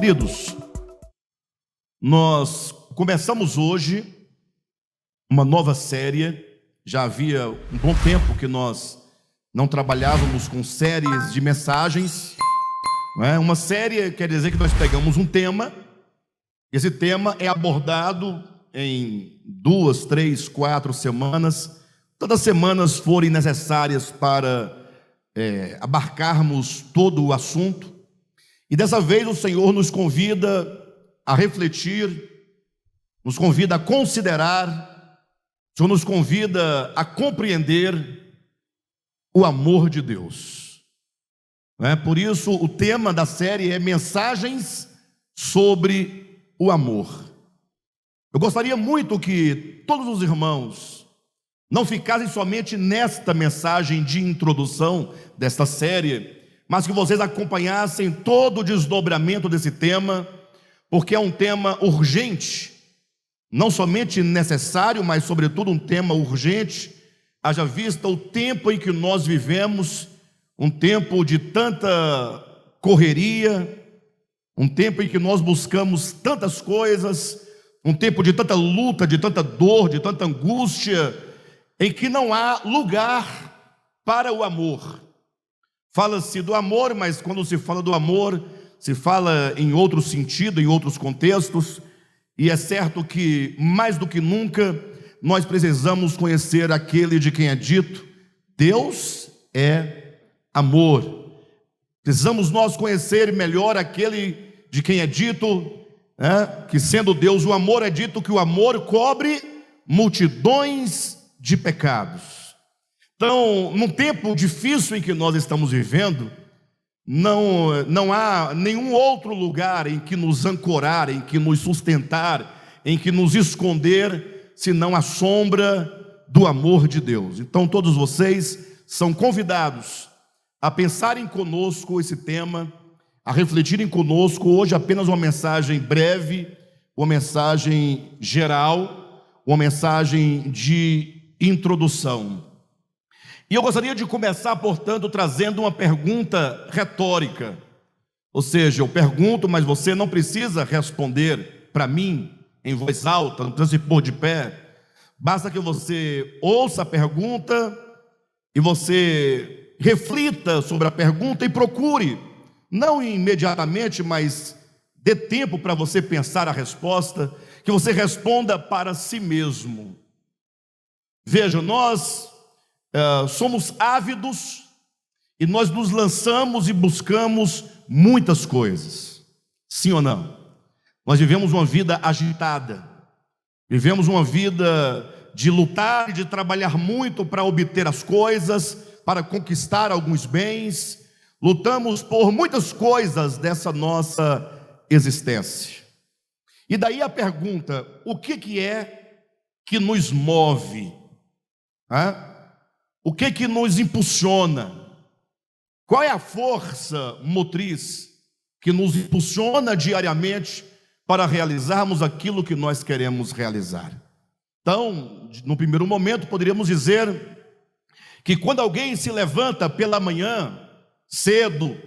Queridos, nós começamos hoje uma nova série. Já havia um bom tempo que nós não trabalhávamos com séries de mensagens, não é? Uma série quer dizer que nós pegamos um tema, esse tema é abordado em 2, 3, 4 semanas, tantas semanas forem necessárias para abarcarmos todo o assunto. E dessa vez o Senhor nos convida a refletir, nos convida a considerar, o Senhor nos convida a compreender o amor de Deus. Por isso o tema da série é Mensagens sobre o Amor. Eu gostaria muito que todos os irmãos não ficassem somente nesta mensagem de introdução desta série, mas que vocês acompanhassem todo o desdobramento desse tema, porque é um tema urgente, não somente necessário, mas sobretudo um tema urgente, haja vista o tempo em que nós vivemos, um tempo de tanta correria, um tempo em que nós buscamos tantas coisas, um tempo de tanta luta, de tanta dor, de tanta angústia, em que não há lugar para o amor. Fala-se do amor, mas quando se fala do amor, se fala em outro sentido, em outros contextos, e é certo que, mais do que nunca, nós precisamos conhecer aquele de quem é dito: Deus é amor. Precisamos nós conhecer melhor aquele de quem é dito, que sendo Deus o amor, é dito que o amor cobre multidões de pecados. Então, num tempo difícil em que nós estamos vivendo, não há nenhum outro lugar em que nos ancorar, em que nos sustentar, em que nos esconder, senão a sombra do amor de Deus. Então todos vocês são convidados a pensarem conosco esse tema, a refletirem conosco. Hoje apenas uma mensagem breve, uma mensagem geral, uma mensagem de introdução. E eu gostaria de começar, portanto, trazendo uma pergunta retórica. Ou seja, eu pergunto, mas você não precisa responder para mim em voz alta, não precisa se pôr de pé. Basta que você ouça a pergunta e você reflita sobre a pergunta e procure, não imediatamente, mas dê tempo para você pensar a resposta, que você responda para si mesmo. Veja, nós somos ávidos e nós nos lançamos e buscamos muitas coisas, sim ou não? Nós vivemos uma vida agitada, vivemos uma vida de lutar e de trabalhar muito para obter as coisas, para conquistar alguns bens, lutamos por muitas coisas dessa nossa existência. E daí a pergunta: o que é que nos move? O que nos impulsiona? Qual é a força motriz que nos impulsiona diariamente para realizarmos aquilo que nós queremos realizar? Então, no primeiro momento, poderíamos dizer que quando alguém se levanta pela manhã, cedo,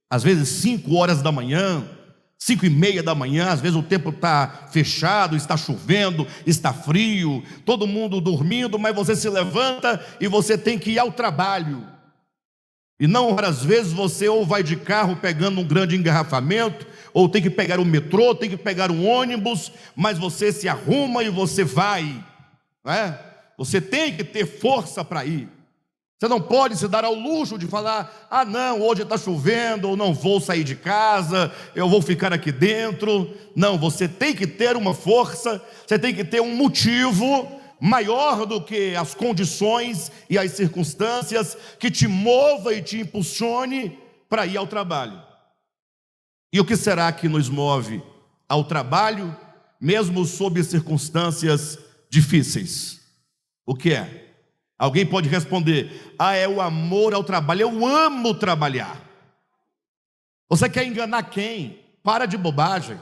às vezes 5 horas da manhã, 5:30 da manhã, às vezes o tempo está fechado, está chovendo, está frio, todo mundo dormindo, mas você se levanta e você tem que ir ao trabalho. E não raras vezes você ou vai de carro pegando um grande engarrafamento, ou tem que pegar o metrô, tem que pegar um ônibus, mas você se arruma e você vai, Você tem que ter força para ir. Você não pode se dar ao luxo de falar: ah não, hoje está chovendo, ou não vou sair de casa, eu vou ficar aqui dentro. Não, você tem que ter uma força, você tem que ter um motivo maior do que as condições e as circunstâncias que te mova e te impulsione para ir ao trabalho. E o que será que nos move ao trabalho, mesmo sob circunstâncias difíceis? O que é? Alguém pode responder: ah, é o amor ao trabalho, eu amo trabalhar. Você quer enganar quem? Para de bobagem.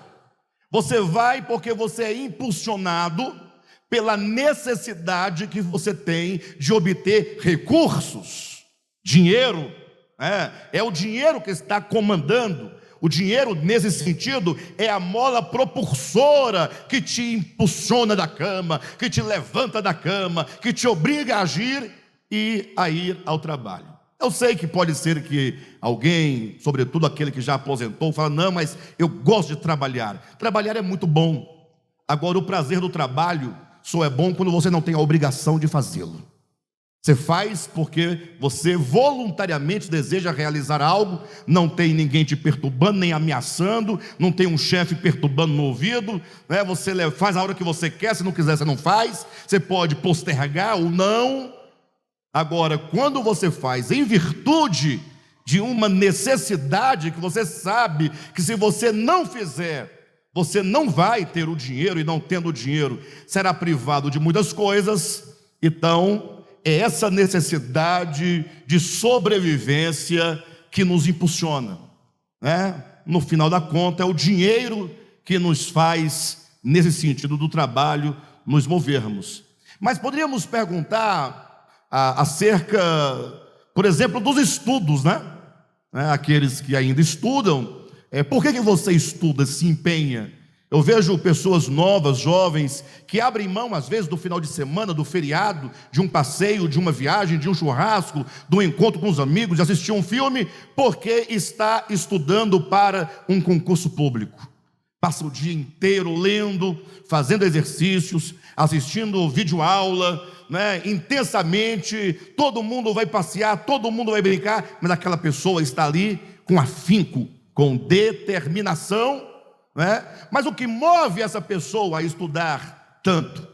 Você vai porque você é impulsionado pela necessidade que você tem de obter recursos, dinheiro. É o dinheiro que está comandando O dinheiro, nesse sentido, é a mola propulsora que te impulsiona da cama, que te levanta da cama, que te obriga a agir e a ir ao trabalho. Eu sei que pode ser que alguém, sobretudo aquele que já aposentou, fala: não, mas eu gosto de trabalhar. Trabalhar é muito bom. Agora, o prazer do trabalho só é bom quando você não tem a obrigação de fazê-lo. Você faz porque você voluntariamente deseja realizar algo, não tem ninguém te perturbando, nem ameaçando, não tem um chefe perturbando no ouvido, né? Você faz a hora que você quer, se não quiser você não faz, você pode postergar ou não. Agora, quando você faz em virtude de uma necessidade que você sabe que se você não fizer, você não vai ter o dinheiro, e não tendo o dinheiro, será privado de muitas coisas. Então, é essa necessidade de sobrevivência que nos impulsiona, né? No final da conta, é o dinheiro que nos faz, nesse sentido do trabalho, nos movermos. Mas poderíamos perguntar acerca, por exemplo, dos estudos, né? Aqueles que ainda estudam, por que você estuda, se empenha? Eu vejo pessoas novas, jovens, que abrem mão, às vezes, do final de semana, do feriado, de um passeio, de uma viagem, de um churrasco, de um encontro com os amigos, de assistir um filme, porque está estudando para um concurso público. Passa o dia inteiro lendo, fazendo exercícios, assistindo videoaula, né, intensamente. Todo mundo vai passear, todo mundo vai brincar, mas aquela pessoa está ali com afinco, com determinação, né? Mas o que move essa pessoa a estudar tanto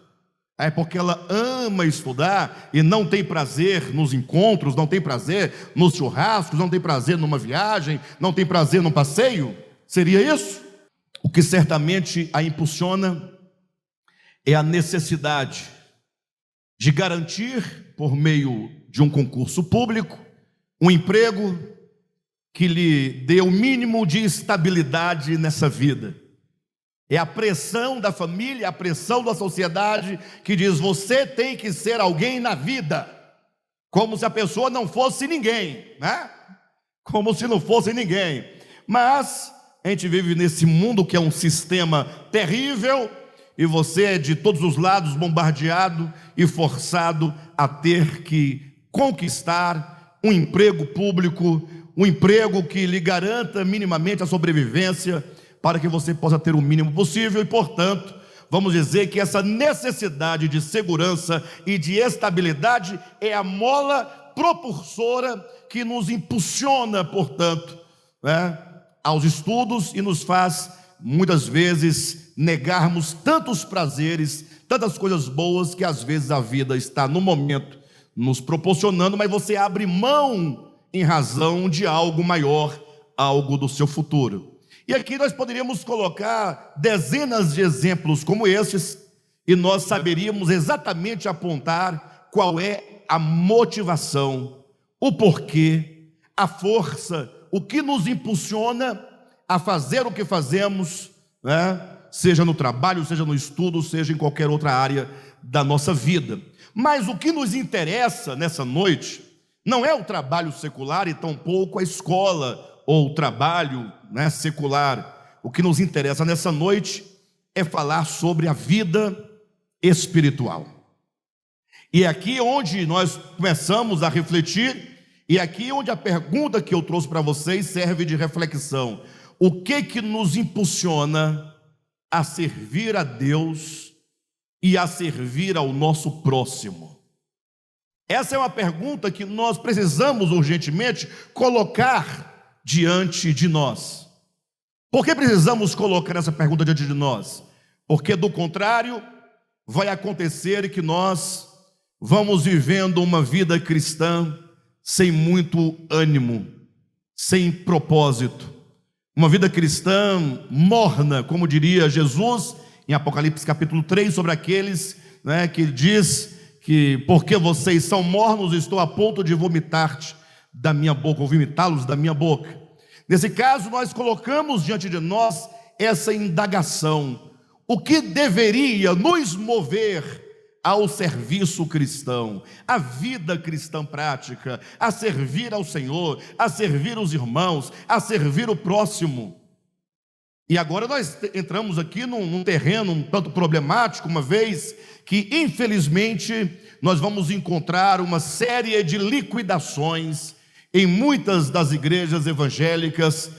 é porque ela ama estudar e não tem prazer nos encontros, não tem prazer nos churrascos, não tem prazer numa viagem, não tem prazer num passeio? Seria isso? O que certamente a impulsiona é a necessidade de garantir, por meio de um concurso público, um emprego que lhe dê o mínimo de estabilidade nessa vida. É a pressão da família, a pressão da sociedade que diz: você tem que ser alguém na vida, como se a pessoa não fosse ninguém, né? Como se não fosse ninguém. Mas a gente vive nesse mundo que é um sistema terrível, e você é de todos os lados bombardeado e forçado a ter que conquistar um emprego público, um emprego que lhe garanta minimamente a sobrevivência, para que você possa ter o mínimo possível. E, portanto, vamos dizer que essa necessidade de segurança e de estabilidade é a mola propulsora que nos impulsiona, portanto, né, aos estudos, e nos faz, muitas vezes, negarmos tantos prazeres, tantas coisas boas que às vezes a vida está no momento nos proporcionando, mas você abre mão em razão de algo maior, algo do seu futuro. E aqui nós poderíamos colocar dezenas de exemplos como estes, e nós saberíamos exatamente apontar qual é a motivação, o porquê, a força, o que nos impulsiona a fazer o que fazemos, né? Seja no trabalho, seja no estudo, seja em qualquer outra área da nossa vida. Mas o que nos interessa nessa noite não é o trabalho secular, e tampouco a escola ou o trabalho, né, secular. O que nos interessa nessa noite é falar sobre a vida espiritual. E é aqui onde nós começamos a refletir, e é aqui onde a pergunta que eu trouxe para vocês serve de reflexão: o que nos impulsiona a servir a Deus e a servir ao nosso próximo? Essa é uma pergunta que nós precisamos urgentemente colocar diante de nós. Por que precisamos colocar essa pergunta diante de nós? Porque, do contrário, vai acontecer que nós vamos vivendo uma vida cristã sem muito ânimo, sem propósito, uma vida cristã morna, como diria Jesus em Apocalipse capítulo 3, sobre aqueles, né, que diz que porque vocês são mornos, estou a ponto de vomitar-te da minha boca, ou vomitá-los da minha boca. Nesse caso, nós colocamos diante de nós essa indagação: o que deveria nos mover ao serviço cristão, à vida cristã prática, a servir ao Senhor, a servir os irmãos, a servir o próximo. E agora nós entramos aqui num terreno um tanto problemático, uma vez que, infelizmente, nós vamos encontrar uma série de liquidações em muitas das igrejas evangélicas,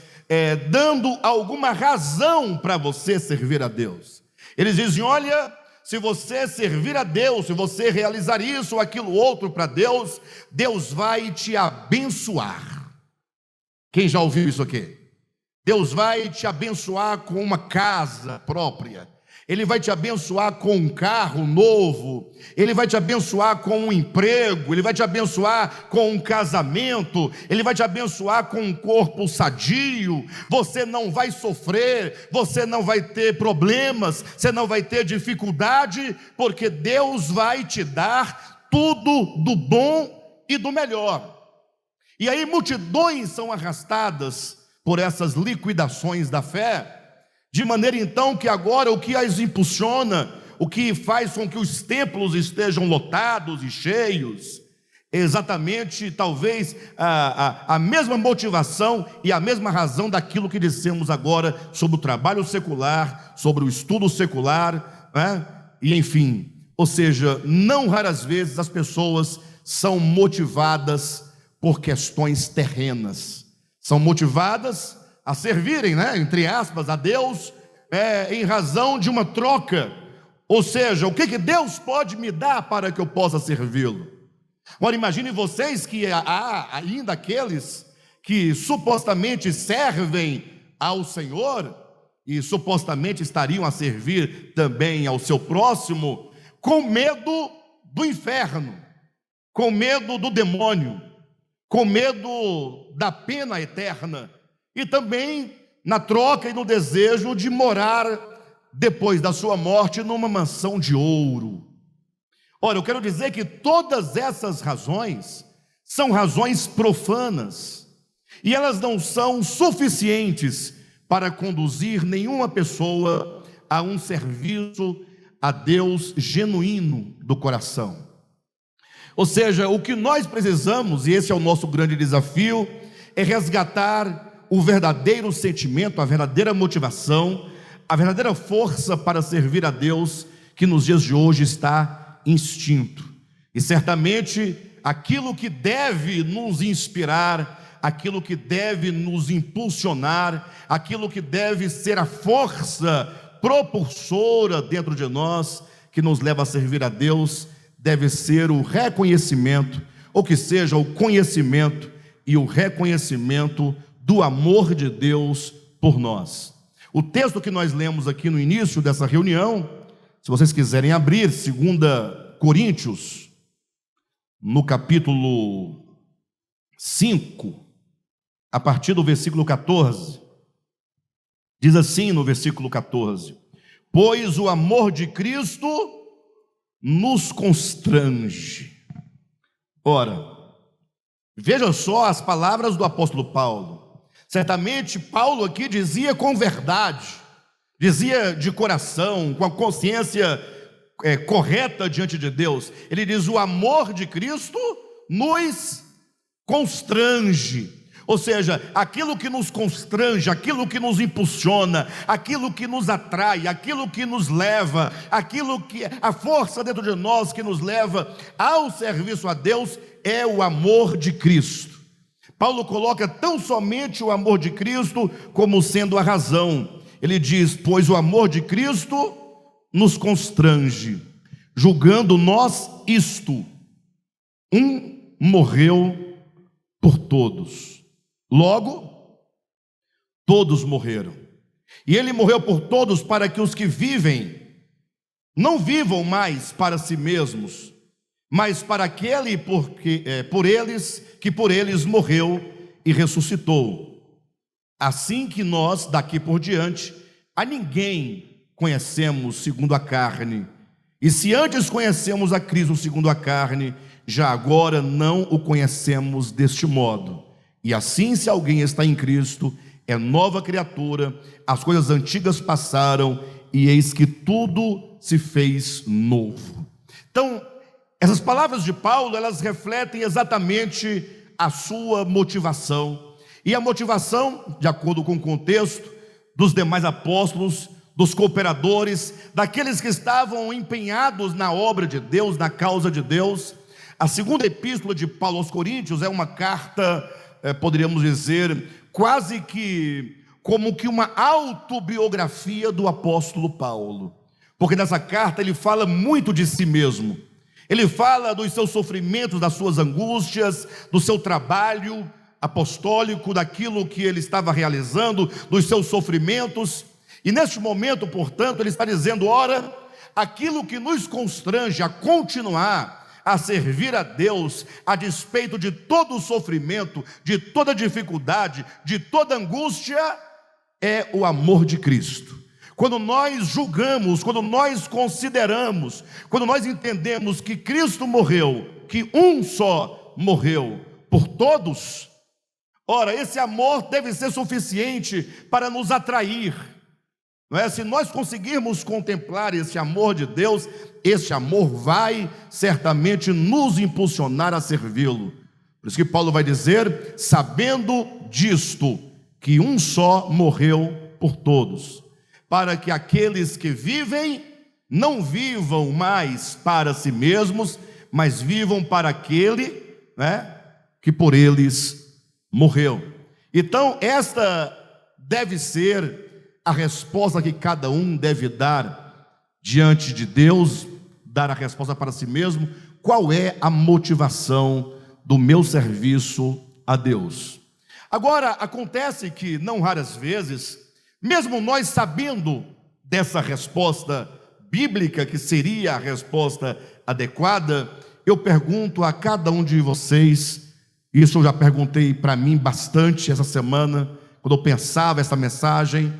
dando alguma razão para você servir a Deus. Eles dizem: olha, se você servir a Deus, se você realizar isso ou aquilo outro para Deus, Deus vai te abençoar. Quem já ouviu isso aqui? Deus vai te abençoar com uma casa própria, Ele vai te abençoar com um carro novo, Ele vai te abençoar com um emprego, Ele vai te abençoar com um casamento, Ele vai te abençoar com um corpo sadio. Você não vai sofrer, você não vai ter problemas, você não vai ter dificuldade, porque Deus vai te dar tudo do bom e do melhor. E aí multidões são arrastadas por essas liquidações da fé, de maneira então que agora o que as impulsiona, o que faz com que os templos estejam lotados e cheios, é exatamente talvez a mesma motivação e a mesma razão daquilo que dissemos agora sobre o trabalho secular, sobre o estudo secular, né? E enfim, ou seja, não raras vezes as pessoas são motivadas por questões terrenas, são motivadas a servirem, né, entre aspas, a Deus, em razão de uma troca. Ou seja, o que Deus pode me dar para que eu possa servi-lo? Agora imaginem vocês que há ainda aqueles que supostamente servem ao Senhor e supostamente estariam a servir também ao seu próximo, com medo do inferno, com medo do demônio, com medo da pena eterna, e também na troca e no desejo de morar depois da sua morte numa mansão de ouro. Ora, eu quero dizer que todas essas razões são razões profanas, e elas não são suficientes para conduzir nenhuma pessoa a um serviço a Deus genuíno do coração. Ou seja, o que nós precisamos, e esse é o nosso grande desafio, é resgatar o verdadeiro sentimento, a verdadeira motivação, a verdadeira força para servir a Deus, que nos dias de hoje está extinto. E certamente aquilo que deve nos inspirar, aquilo que deve nos impulsionar, aquilo que deve ser a força propulsora dentro de nós, que nos leva a servir a Deus, deve ser o reconhecimento, ou que seja o conhecimento e o reconhecimento do amor de Deus por nós. O texto que nós lemos aqui no início dessa reunião, se vocês quiserem abrir, 2 Coríntios, no capítulo 5, a partir do versículo 14, diz assim no versículo 14: pois o amor de Cristo nos constrange. Ora, veja só as palavras do apóstolo Paulo. Certamente Paulo aqui dizia com verdade, dizia de coração, com a consciência correta diante de Deus. Ele diz: o amor de Cristo nos constrange. Ou seja, aquilo que nos constrange, aquilo que nos impulsiona, aquilo que nos atrai, aquilo que nos leva, aquilo que a força dentro de nós que nos leva ao serviço a Deus é o amor de Cristo. Paulo coloca tão somente o amor de Cristo como sendo a razão. Ele diz: pois o amor de Cristo nos constrange, julgando nós isto: um morreu por todos, logo todos morreram. E ele morreu por todos para que os que vivem não vivam mais para si mesmos, mas para aquele por eles morreu e ressuscitou. Assim que nós, daqui por diante, a ninguém conhecemos segundo a carne. E se antes conhecemos a Cristo segundo a carne, já agora não o conhecemos deste modo. E assim, se alguém está em Cristo, é nova criatura, as coisas antigas passaram, e eis que tudo se fez novo. Então, essas palavras de Paulo, elas refletem exatamente a sua motivação. E a motivação, de acordo com o contexto, dos demais apóstolos, dos cooperadores, daqueles que estavam empenhados na obra de Deus, na causa de Deus. A segunda epístola de Paulo aos Coríntios é uma carta, poderíamos dizer, quase que como que uma autobiografia do apóstolo Paulo, porque nessa carta ele fala muito de si mesmo. Ele fala dos seus sofrimentos, das suas angústias, do seu trabalho apostólico, daquilo que ele estava realizando, dos seus sofrimentos. E neste momento, portanto, ele está dizendo: ora, aquilo que nos constrange a continuar a servir a Deus, a despeito de todo o sofrimento, de toda dificuldade, de toda angústia, é o amor de Cristo. Quando nós julgamos, quando nós consideramos, quando nós entendemos que Cristo morreu, que um só morreu por todos, ora, esse amor deve ser suficiente para nos atrair, não é? Se nós conseguirmos contemplar esse amor de Deus, esse amor vai certamente nos impulsionar a servi-lo. Por isso que Paulo vai dizer: sabendo disto, que um só morreu por todos, para que aqueles que vivem não vivam mais para si mesmos, mas vivam para aquele, né, que por eles morreu. Então esta deve ser a resposta que cada um deve dar diante de Deus, dar a resposta para si mesmo. Qual é a motivação do meu serviço a Deus? Agora, acontece que, não raras vezes, mesmo nós sabendo dessa resposta bíblica, que seria a resposta adequada, eu pergunto a cada um de vocês, isso eu já perguntei para mim bastante essa semana, quando eu pensava essa mensagem: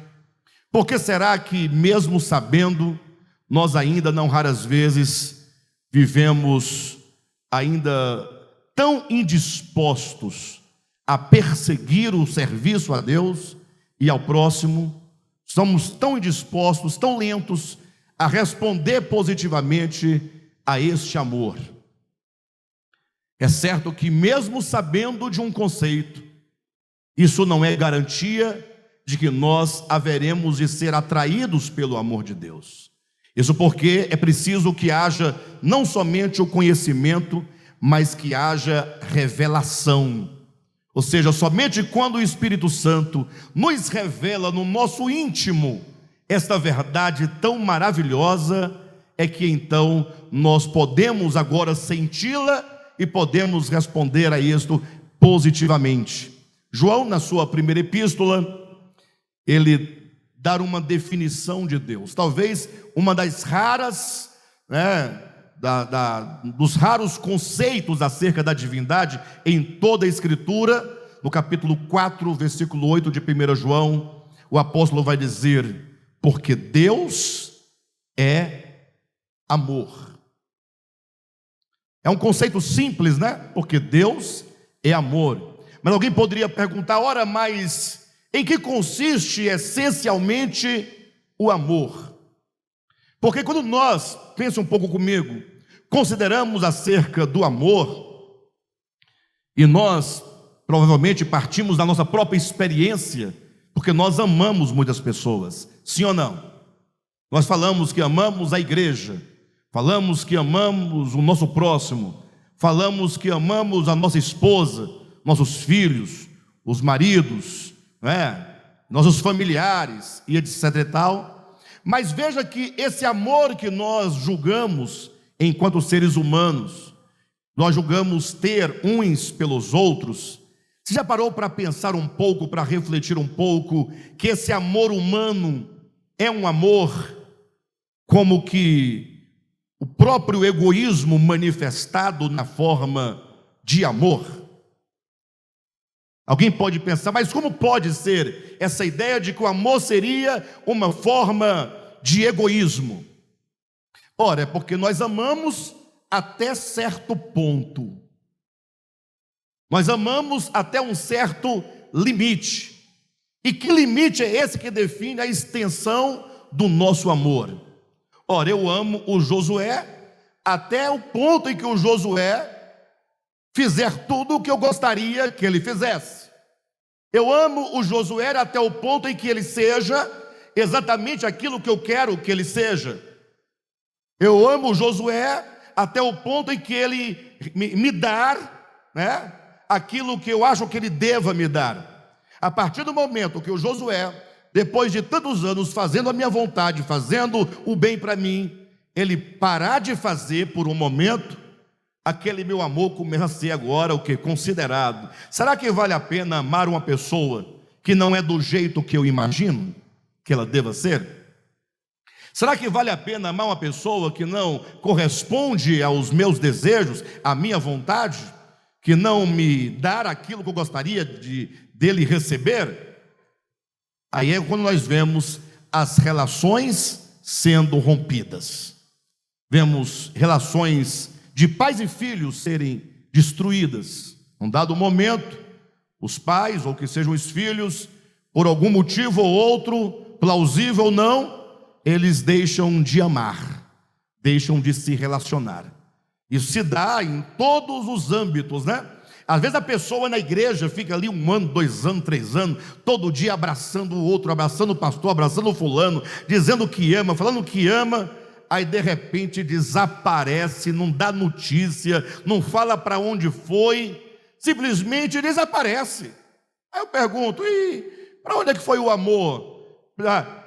por que será que, mesmo sabendo, nós ainda não raras vezes vivemos ainda tão indispostos a perseguir o serviço a Deus e ao próximo? Somos tão indispostos, tão lentos a responder positivamente a este amor. É certo que, mesmo sabendo de um conceito, isso não é garantia de que nós haveremos de ser atraídos pelo amor de Deus. Isso porque é preciso que haja não somente o conhecimento, mas que haja revelação. Ou seja, somente quando o Espírito Santo nos revela no nosso íntimo esta verdade tão maravilhosa, é que então nós podemos agora senti-la e podemos responder a isto positivamente. João, na sua primeira epístola, ele dá uma definição de Deus, talvez uma das raras, dos raros conceitos acerca da divindade em toda a Escritura. No capítulo 4, versículo 8 de 1 João, o apóstolo vai dizer: porque Deus é amor. É um conceito simples, né? Porque Deus é amor. Mas alguém poderia perguntar: ora, mas em que consiste essencialmente o amor? Porque quando nós, pensa um pouco comigo, consideramos acerca do amor, e nós provavelmente partimos da nossa própria experiência, porque nós amamos muitas pessoas, sim ou não? Nós falamos que amamos a igreja, falamos que amamos o nosso próximo, falamos que amamos a nossa esposa, nossos filhos, os maridos, nossos familiares e etc e tal. Mas veja que esse amor que nós julgamos enquanto seres humanos, nós julgamos ter uns pelos outros. Você já parou para pensar um pouco, para refletir um pouco, que esse amor humano é um amor como que o próprio egoísmo manifestado na forma de amor? Alguém pode pensar: mas como pode ser essa ideia de que o amor seria uma forma de egoísmo? Ora, é porque nós amamos até certo ponto. Nós amamos até um certo limite. E que limite é esse que define a extensão do nosso amor? Ora, eu amo o Josué até o ponto em que o Josué fizer tudo o que eu gostaria que ele fizesse. Eu amo o Josué até o ponto em que ele seja exatamente aquilo que eu quero que ele seja. Eu amo o Josué até o ponto em que ele me dar, né, aquilo que eu acho que ele deva me dar. A partir do momento que o Josué, depois de tantos anos fazendo a minha vontade, fazendo o bem para mim, ele parar de fazer por um momento, aquele meu amor começa a ser agora o que? Considerado. Será que vale a pena amar uma pessoa que não é do jeito que eu imagino que ela deva ser? Será que vale a pena amar uma pessoa que não corresponde aos meus desejos, à minha vontade, que não me dá aquilo que eu gostaria dele receber? Aí é quando nós vemos as relações sendo rompidas. Vemos relações de pais e filhos serem destruídas. Num dado momento, os pais, ou que sejam os filhos, por algum motivo ou outro, plausível ou não, eles deixam de amar, deixam de se relacionar. Isso se dá em todos os âmbitos, né? Às vezes a pessoa na igreja fica ali 1 ano, 2 anos, 3 anos, todo dia abraçando o outro, abraçando o pastor, abraçando o fulano, dizendo que ama, falando que ama, aí de repente desaparece, não dá notícia, não fala para onde foi, simplesmente desaparece. Aí eu pergunto, e para onde é que foi o amor?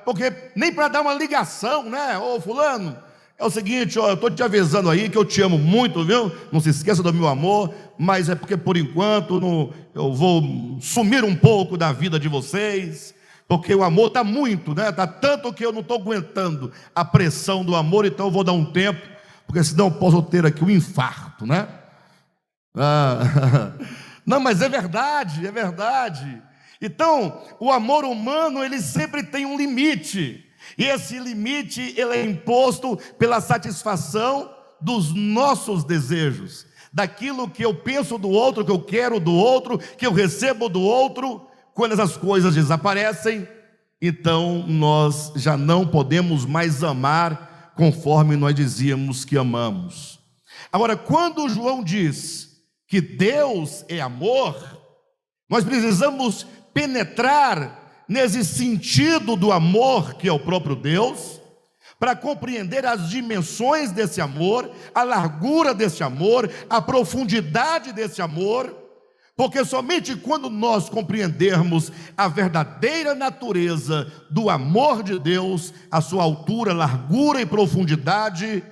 Porque nem para dar uma ligação, né? Ô fulano, é o seguinte, ó, eu estou te avisando aí que eu te amo muito, viu? Não se esqueça do meu amor, mas é porque por enquanto eu vou sumir um pouco da vida de vocês, porque o amor está muito, né? Está tanto que eu não estou aguentando a pressão do amor, então eu vou dar um tempo, porque senão eu posso ter aqui um infarto, né? Não, mas é verdade, é verdade. Então, o amor humano, ele sempre tem um limite, e esse limite, ele é imposto pela satisfação dos nossos desejos, daquilo que eu penso do outro, que eu quero do outro, que eu recebo do outro. Quando essas coisas desaparecem, então nós já não podemos mais amar conforme nós dizíamos que amamos. Agora, quando João diz que Deus é amor, nós precisamos penetrar nesse sentido do amor que é o próprio Deus, para compreender as dimensões desse amor, a largura desse amor, a profundidade desse amor, porque somente quando nós compreendermos a verdadeira natureza do amor de Deus, a sua altura, largura e profundidade,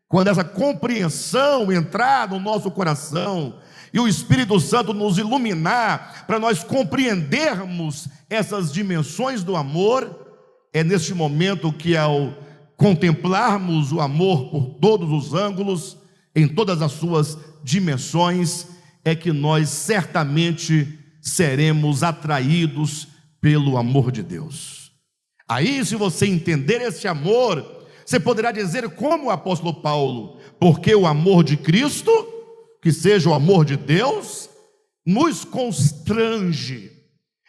quando essa compreensão entrar no nosso coração, e o Espírito Santo nos iluminar, para nós compreendermos essas dimensões do amor, é neste momento que, ao contemplarmos o amor por todos os ângulos, em todas as suas dimensões, é que nós certamente seremos atraídos pelo amor de Deus. Aí, se você entender esse amor, você poderá dizer como o apóstolo Paulo, porque o amor de Cristo, que seja o amor de Deus, nos constrange.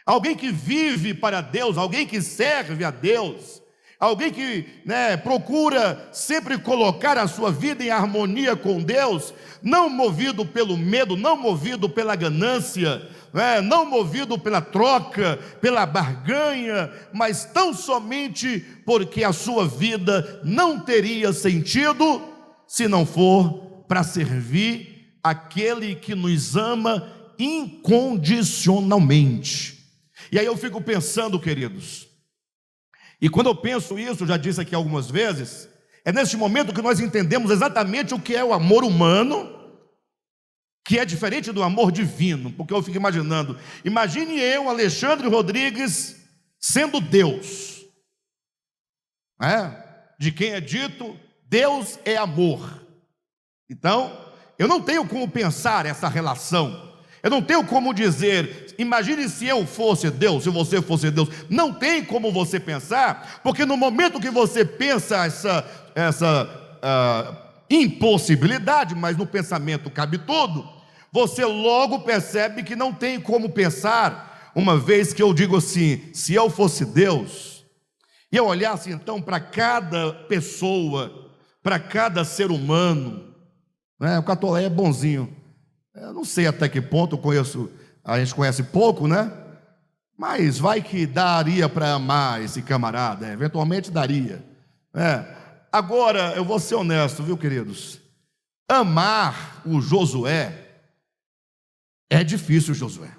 Alguém que vive para Deus, alguém que serve a Deus, alguém que procura sempre colocar a sua vida em harmonia com Deus, não movido pelo medo, não movido pela ganância, não movido pela troca, pela barganha, mas tão somente porque a sua vida não teria sentido se não for para servir aquele que nos ama incondicionalmente. E aí eu fico pensando, queridos, e quando eu penso isso, já disse aqui algumas vezes, é neste momento que nós entendemos exatamente o que é o amor humano, que é diferente do amor divino, porque eu fico imaginando, imagine eu, Alexandre Rodrigues, sendo Deus, de quem é dito, Deus é amor. Então, eu não tenho como pensar essa relação, eu não tenho como dizer, imagine se eu fosse Deus, se você fosse Deus. Não tem como você pensar, porque no momento que você pensa essa impossibilidade, mas no pensamento cabe tudo, você logo percebe que não tem como pensar, uma vez que eu digo assim, se eu fosse Deus, e eu olhasse então para cada pessoa, para cada ser humano, né? O Catolé é bonzinho. Eu não sei até que ponto a gente conhece pouco, né? Mas vai que daria para amar esse camarada, eventualmente daria. Agora, eu vou ser honesto, viu, queridos? Amar o Josué é difícil, Josué.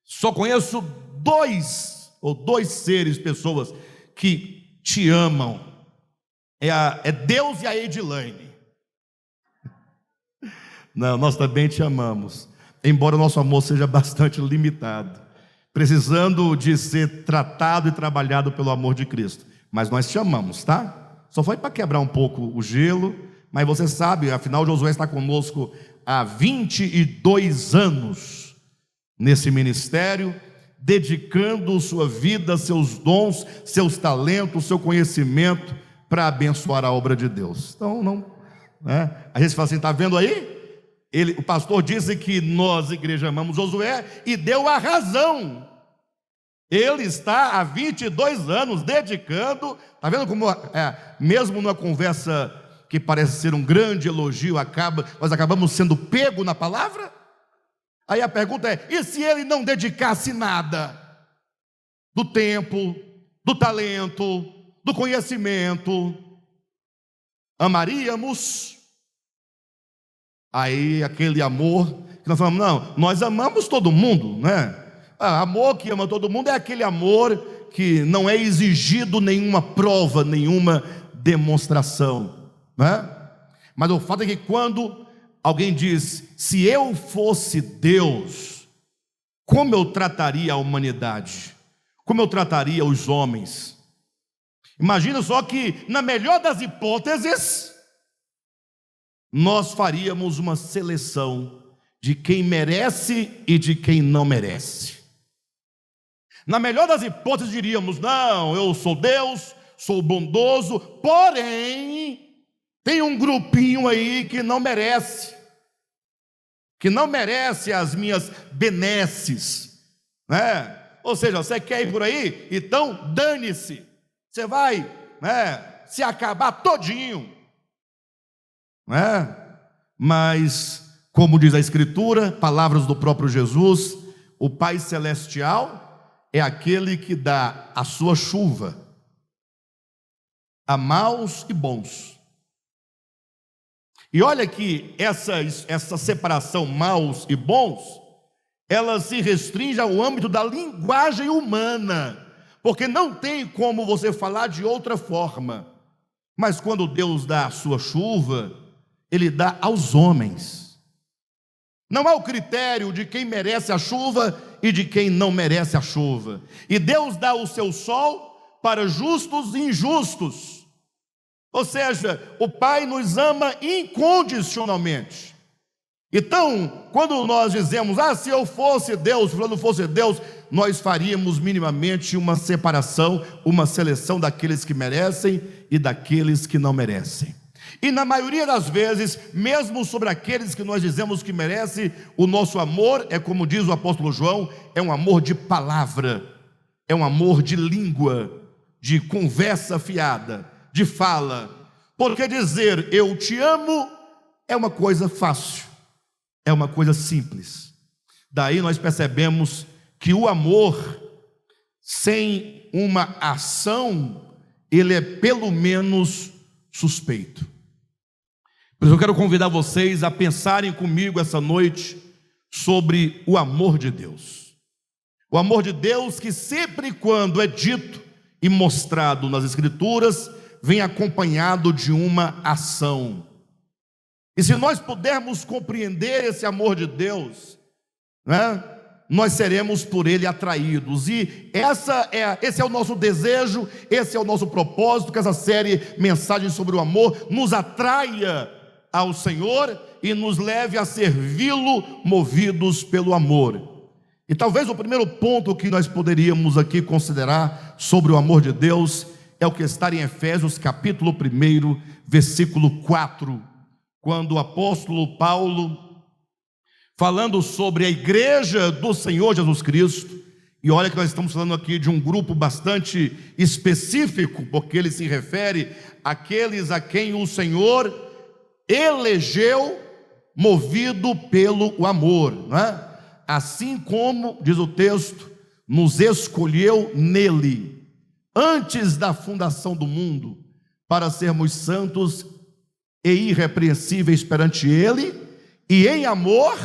Só conheço dois seres, pessoas que te amam. É Deus e a Edilane. Não, nós também te amamos, embora o nosso amor seja bastante limitado, precisando de ser tratado e trabalhado pelo amor de Cristo. Mas nós te amamos, tá? Só foi para quebrar um pouco o gelo, mas você sabe, afinal Josué está conosco há 22 anos nesse ministério, dedicando sua vida, seus dons, seus talentos, seu conhecimento para abençoar a obra de Deus. Então, não, né? A gente fala assim, está vendo aí? O pastor disse que nós, igreja, amamos Josué e deu a razão. Ele está há 22 anos dedicando, está vendo como, mesmo numa conversa que parece ser um grande elogio, nós acabamos sendo pego na palavra? Aí a pergunta é, e se ele não dedicasse nada do tempo, do talento, do conhecimento, amaríamos? Aí aquele amor que nós falamos, não, nós amamos todo mundo, né? Amor que ama todo mundo é aquele amor que não é exigido nenhuma prova, nenhuma demonstração, né? Mas o fato é que quando alguém diz, se eu fosse Deus, como eu trataria a humanidade? Como eu trataria os homens? Imagina só que, na melhor das hipóteses, nós faríamos uma seleção de quem merece e de quem não merece. Na melhor das hipóteses diríamos, não, eu sou Deus, sou bondoso, porém, tem um grupinho aí que não merece as minhas benesses, né? Ou seja, você quer ir por aí? Então dane-se, você vai, né, se acabar todinho. Mas, como diz a Escritura, palavras do próprio Jesus, o Pai Celestial é aquele que dá a sua chuva a maus e bons. E olha que essa separação maus e bons, ela se restringe ao âmbito da linguagem humana, porque não tem como você falar de outra forma. Mas quando Deus dá a sua chuva, Ele dá aos homens. Não há o critério de quem merece a chuva e de quem não merece a chuva. E Deus dá o seu sol para justos e injustos. Ou seja, o Pai nos ama incondicionalmente. Então, quando nós dizemos, se eu fosse Deus, fulano fosse Deus, nós faríamos minimamente uma separação, uma seleção daqueles que merecem e daqueles que não merecem. E na maioria das vezes, mesmo sobre aqueles que nós dizemos que merecem, o nosso amor é, como diz o apóstolo João, é um amor de palavra, é um amor de língua, de conversa fiada, de fala. Porque dizer eu te amo é uma coisa fácil, é uma coisa simples. Daí nós percebemos que o amor, sem uma ação, ele é pelo menos suspeito. Por isso eu quero convidar vocês a pensarem comigo essa noite sobre o amor de Deus. O amor de Deus que sempre quando é dito e mostrado nas Escrituras, vem acompanhado de uma ação. E se nós pudermos compreender esse amor de Deus, né, nós seremos por ele atraídos. E esse é o nosso desejo, esse é o nosso propósito, que essa série Mensagens sobre o Amor nos atraia ao Senhor e nos leve a servi-lo movidos pelo amor. E talvez o primeiro ponto que nós poderíamos aqui considerar sobre o amor de Deus é o que está em Efésios capítulo 1, versículo 4, quando o apóstolo Paulo, falando sobre a igreja do Senhor Jesus Cristo, E olha que nós estamos falando aqui de um grupo bastante específico, porque ele se refere àqueles a quem o Senhor elegeu, movido pelo amor, não é? Assim como, diz o texto, nos escolheu nele, antes da fundação do mundo, para sermos santos e irrepreensíveis perante ele, e em amor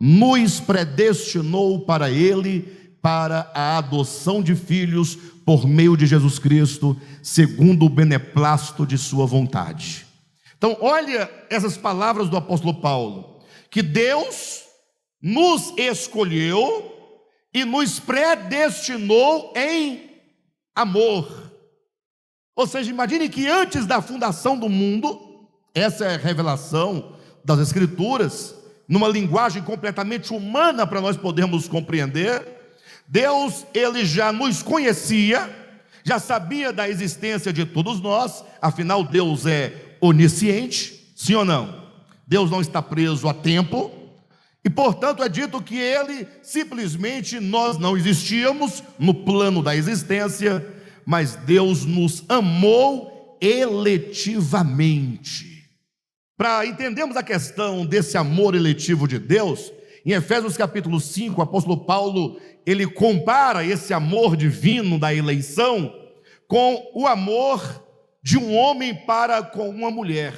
nos predestinou para ele, para a adoção de filhos por meio de Jesus Cristo, segundo o beneplácito de sua vontade. Então olha essas palavras do apóstolo Paulo, que Deus nos escolheu e nos predestinou em amor. Ou seja, imagine que antes da fundação do mundo, essa é a revelação das Escrituras, numa linguagem completamente humana para nós podermos compreender, Deus, ele já nos conhecia, já sabia da existência de todos nós, afinal Deus é onisciente, sim ou não? Deus não está preso a tempo, e portanto é dito que ele, simplesmente nós não existíamos no plano da existência, mas Deus nos amou eletivamente. Para entendermos a questão desse amor eletivo de Deus, em Efésios capítulo 5, o apóstolo Paulo, ele compara esse amor divino da eleição com o amor de um homem para com uma mulher.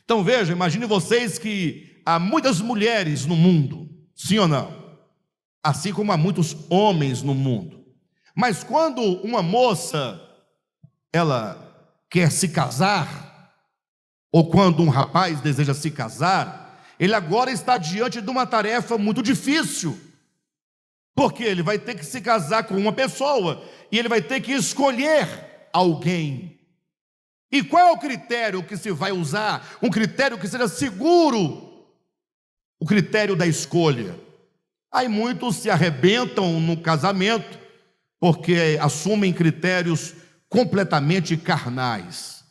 Então veja, imagine vocês que há muitas mulheres no mundo, sim ou não? Assim como há muitos homens no mundo. Mas quando uma moça, ela quer se casar, ou quando um rapaz deseja se casar, ele agora está diante de uma tarefa muito difícil, porque ele vai ter que se casar com uma pessoa, e ele vai ter que escolher alguém. E qual é o critério que se vai usar? Um critério que seja seguro, o critério da escolha. Aí muitos se arrebentam no casamento, porque assumem critérios completamente carnais.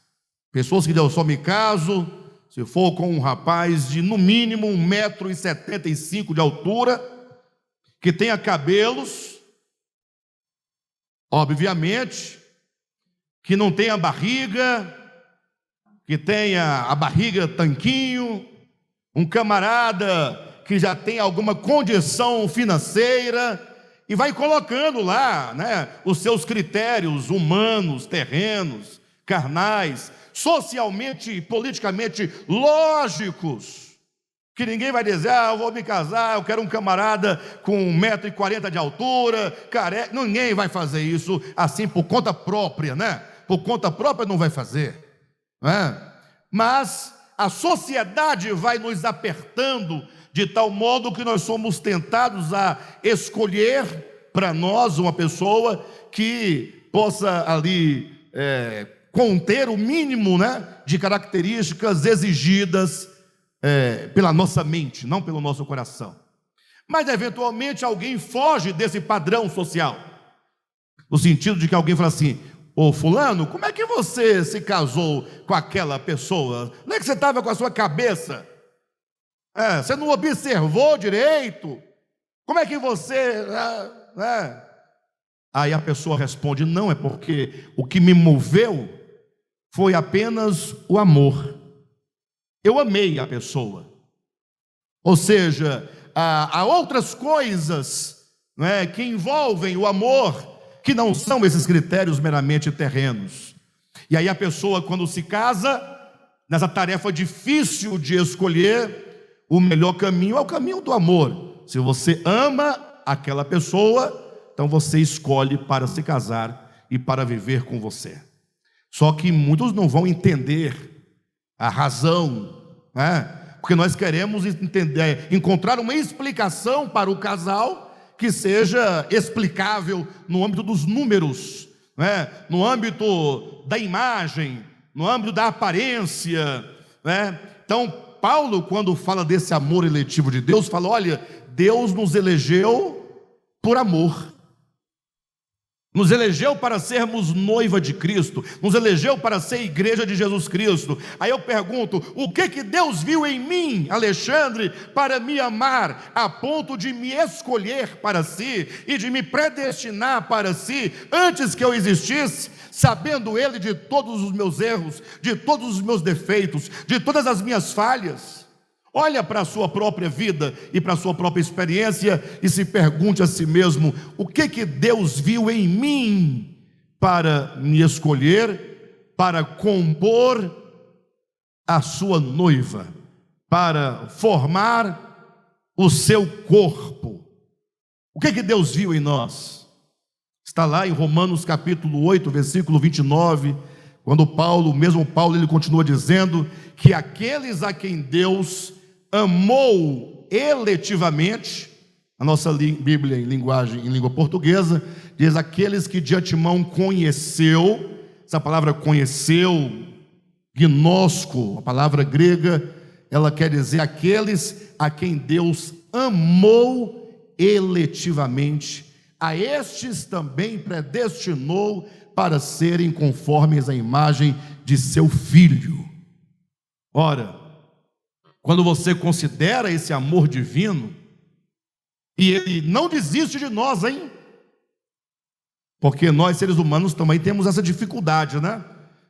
Pessoas que dizem, eu só me caso se for com um rapaz de no mínimo 1,75 m de altura, que tenha cabelos, obviamente, que não tenha barriga, que tenha a barriga tanquinho, um camarada que já tem alguma condição financeira, e vai colocando lá, né, os seus critérios humanos, terrenos, carnais, socialmente e politicamente lógicos, que ninguém vai dizer, eu vou me casar, eu quero um camarada com 1,40 m de altura, careca. Ninguém vai fazer isso assim por conta própria, né? Por conta própria não vai fazer, né? Mas a sociedade vai nos apertando de tal modo que nós somos tentados a escolher para nós uma pessoa que possa ali conter o mínimo, né, de características exigidas pela nossa mente, não pelo nosso coração. Mas eventualmente alguém foge desse padrão social, no sentido de que alguém fala assim, ô fulano, como é que você se casou com aquela pessoa? Não é que você estava com a sua cabeça? Você não observou direito? Como é que você... Aí a pessoa responde, não, é porque o que me moveu foi apenas o amor. Eu amei a pessoa. Ou seja, há outras coisas, né, que envolvem o amor, que não são esses critérios meramente terrenos. E aí a pessoa, quando se casa, nessa tarefa difícil de escolher, o melhor caminho é o caminho do amor. Se você ama aquela pessoa, então você escolhe para se casar e para viver com você. Só que muitos não vão entender a razão, né? Porque nós queremos encontrar uma explicação para o casal que seja explicável no âmbito dos números, né? No âmbito da imagem, no âmbito da aparência, né? Então Paulo, quando fala desse amor eletivo de Deus, fala, olha, Deus nos elegeu por amor. nos elegeu para sermos noiva de Cristo, nos elegeu para ser igreja de Jesus Cristo. Aí eu pergunto, o que Deus viu em mim, Alexandre, para me amar, a ponto de me escolher para si, e de me predestinar para si, antes que eu existisse, sabendo Ele de todos os meus erros, de todos os meus defeitos, de todas as minhas falhas? Olha para a sua própria vida e para a sua própria experiência e se pergunte a si mesmo, o que Deus viu em mim para me escolher, para compor a sua noiva, para formar o seu corpo? O que Deus viu em nós? Está lá em Romanos capítulo 8, versículo 29, quando Paulo, mesmo Paulo, ele continua dizendo que aqueles a quem Deus amou eletivamente, a nossa Bíblia em língua portuguesa, diz aqueles que de antemão conheceu. Essa palavra conheceu, gnosco, a palavra grega, ela quer dizer aqueles a quem Deus amou eletivamente, a estes também predestinou para serem conformes à imagem de seu Filho. Ora, quando você considera esse amor divino, e Ele não desiste de nós, hein? Porque nós, seres humanos, também temos essa dificuldade, né?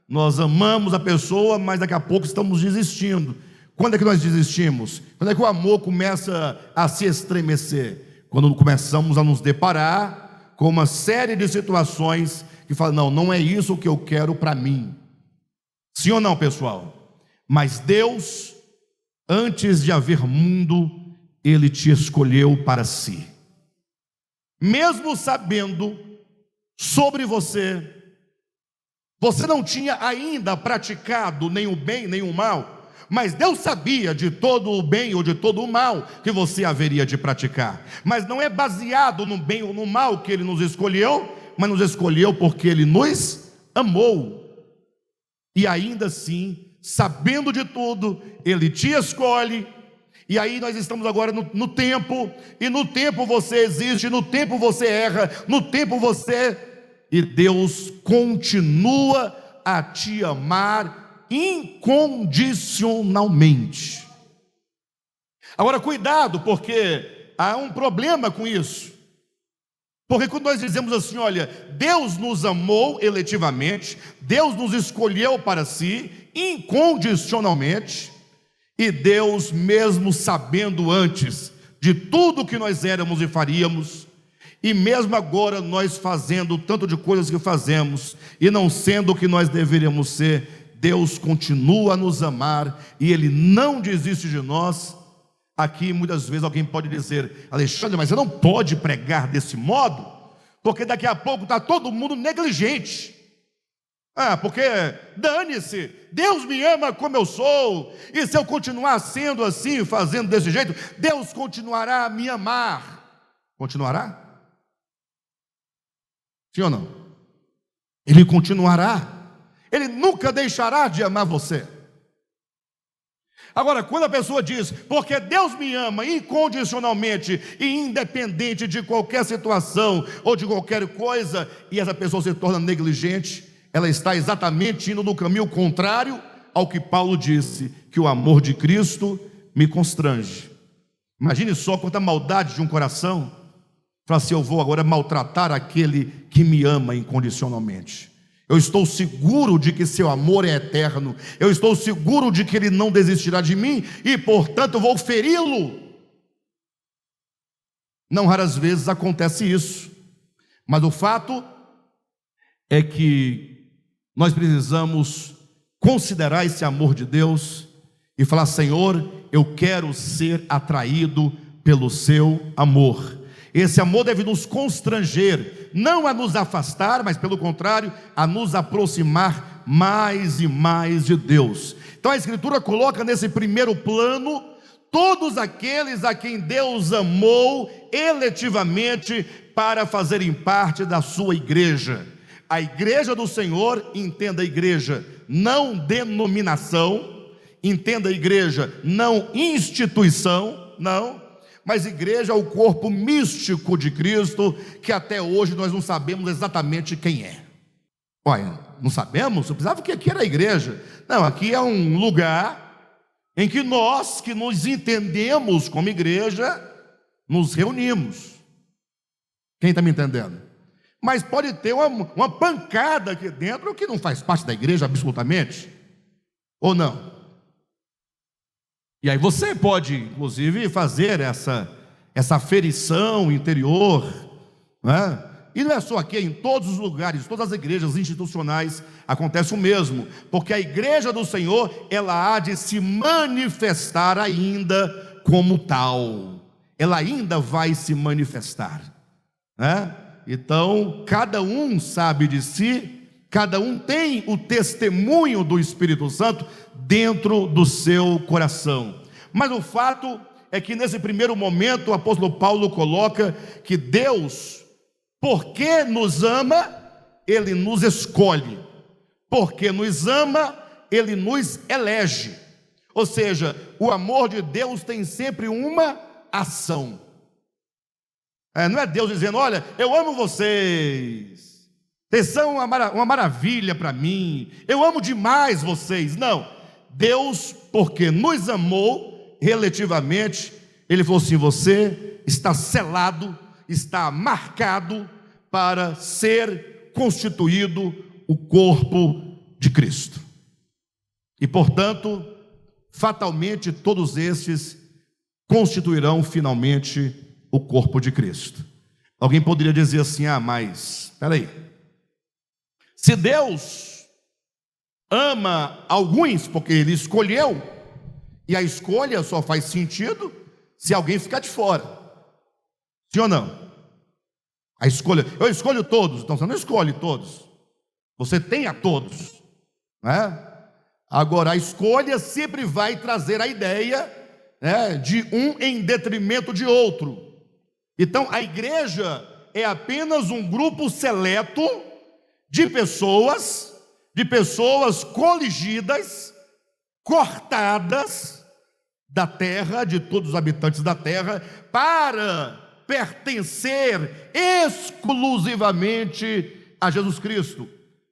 Nós amamos a pessoa, mas daqui a pouco estamos desistindo. Quando é que nós desistimos? Quando é que o amor começa a se estremecer? Quando começamos a nos deparar com uma série de situações que falam, não é isso que eu quero para mim. Sim ou não, pessoal? Mas Deus, antes de haver mundo, Ele te escolheu para si. Mesmo sabendo sobre você, você não tinha ainda praticado nem o bem nem o mal, mas Deus sabia de todo o bem ou de todo o mal que você haveria de praticar. Mas não é baseado no bem ou no mal que Ele nos escolheu, mas nos escolheu porque Ele nos amou. E ainda assim, sabendo de tudo, Ele te escolhe. E aí nós estamos agora no tempo, e no tempo você existe, no tempo você erra, no tempo você... E Deus continua a te amar incondicionalmente. Agora cuidado, porque há um problema com isso. Porque quando nós dizemos assim, olha, Deus nos amou eletivamente, Deus nos escolheu para si, incondicionalmente, e Deus, mesmo sabendo antes de tudo que nós éramos e faríamos, e mesmo agora nós fazendo tanto de coisas que fazemos, e não sendo o que nós deveríamos ser, Deus continua a nos amar, e Ele não desiste de nós. Aqui muitas vezes alguém pode dizer, Alexandre, mas você não pode pregar desse modo, porque daqui a pouco está todo mundo negligente. Porque dane-se, Deus me ama como eu sou, e se eu continuar sendo assim, fazendo desse jeito, Deus continuará a me amar. Continuará? Sim ou não? Ele continuará. Ele nunca deixará de amar você. Agora, quando a pessoa diz, porque Deus me ama incondicionalmente e independente de qualquer situação ou de qualquer coisa, e essa pessoa se torna negligente, ela está exatamente indo no caminho contrário ao que Paulo disse, que o amor de Cristo me constrange. Imagine só quanta maldade de um coração. Fala assim, eu vou agora maltratar aquele que me ama incondicionalmente. Eu estou seguro de que seu amor é eterno. Eu estou seguro de que Ele não desistirá de mim e, portanto, eu vou feri-lo. Não raras vezes acontece isso, mas o fato é que nós precisamos considerar esse amor de Deus e falar, Senhor, eu quero ser atraído pelo seu amor. Esse amor deve nos constranger, não a nos afastar, mas pelo contrário, a nos aproximar mais e mais de Deus. Então a Escritura coloca nesse primeiro plano todos aqueles a quem Deus amou eletivamente para fazerem parte da sua igreja. A igreja do Senhor, entenda a igreja, não denominação, entenda a igreja, não instituição, não, mas igreja é o corpo místico de Cristo, que até hoje nós não sabemos exatamente quem é. Olha, não sabemos? Eu pensava que aqui era a igreja. Não, aqui é um lugar em que nós, que nos entendemos como igreja, nos reunimos. Quem está me entendendo? Mas pode ter uma pancada aqui dentro que não faz parte da igreja absolutamente, ou não? E aí você pode, inclusive, fazer essa aferição interior, né? E não é só aqui, em todos os lugares, todas as igrejas institucionais acontece o mesmo, porque a igreja do Senhor, ela há de se manifestar ainda como tal, ela ainda vai se manifestar, né? Então, cada um sabe de si, cada um tem o testemunho do Espírito Santo dentro do seu coração. Mas o fato é que nesse primeiro momento o apóstolo Paulo coloca que Deus, porque nos ama, Ele nos escolhe. Porque nos ama, Ele nos elege. Ou seja, o amor de Deus tem sempre uma ação. Não é Deus dizendo, olha, eu amo vocês, vocês são uma maravilha para mim, eu amo demais vocês. Não, Deus, porque nos amou relativamente, Ele falou assim, você está selado, está marcado para ser constituído o corpo de Cristo. E portanto, fatalmente todos estes constituirão finalmente o corpo de Cristo. Alguém poderia dizer assim, mas espera aí, se Deus ama alguns porque Ele escolheu, e a escolha só faz sentido se alguém ficar de fora, sim ou não? A escolha, eu escolho todos, então você não escolhe todos, você tem a todos, né? Agora a escolha sempre vai trazer a ideia, né, de um em detrimento de outro. Então a igreja é apenas um grupo seleto de pessoas coligidas, cortadas da terra, de todos os habitantes da terra, para pertencer exclusivamente a Jesus Cristo.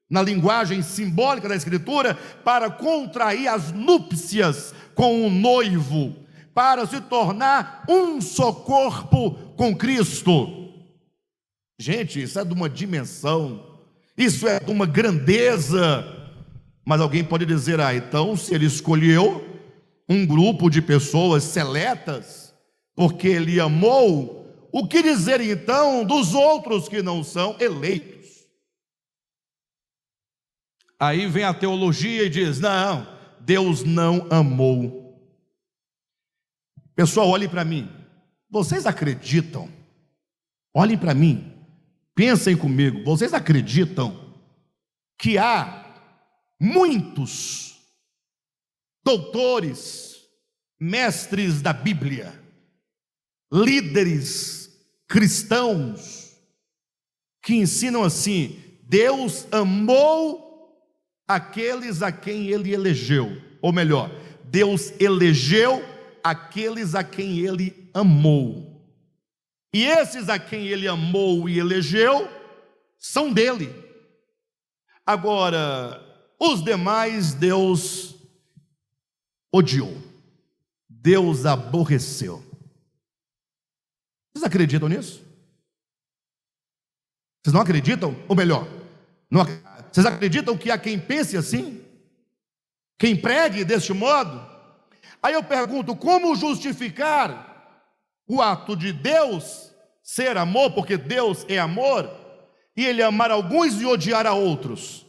Na linguagem simbólica da Escritura, para contrair as núpcias com o noivo, para se tornar um só corpo com Cristo. Gente, isso é de uma dimensão, isso é de uma grandeza. Mas alguém pode dizer, então se Ele escolheu um grupo de pessoas seletas, porque Ele amou, o que dizer então dos outros que não são eleitos? Aí vem a teologia e diz, não, Deus não amou. Pessoal, olhem para mim, vocês acreditam? Olhem para mim, pensem comigo, vocês acreditam que há muitos doutores, mestres da Bíblia, líderes cristãos, que ensinam assim, Deus amou aqueles a quem Ele elegeu, ou melhor, Deus elegeu aqueles a quem Ele amou, e esses a quem Ele amou e elegeu, são dele. Agora, os demais Deus odiou, Deus aborreceu. Vocês acreditam nisso? Vocês não acreditam? Ou melhor, vocês acreditam que há quem pense assim? Quem pregue deste modo? Aí eu pergunto, como justificar o ato de Deus ser amor, porque Deus é amor, e Ele amar alguns e odiar a outros?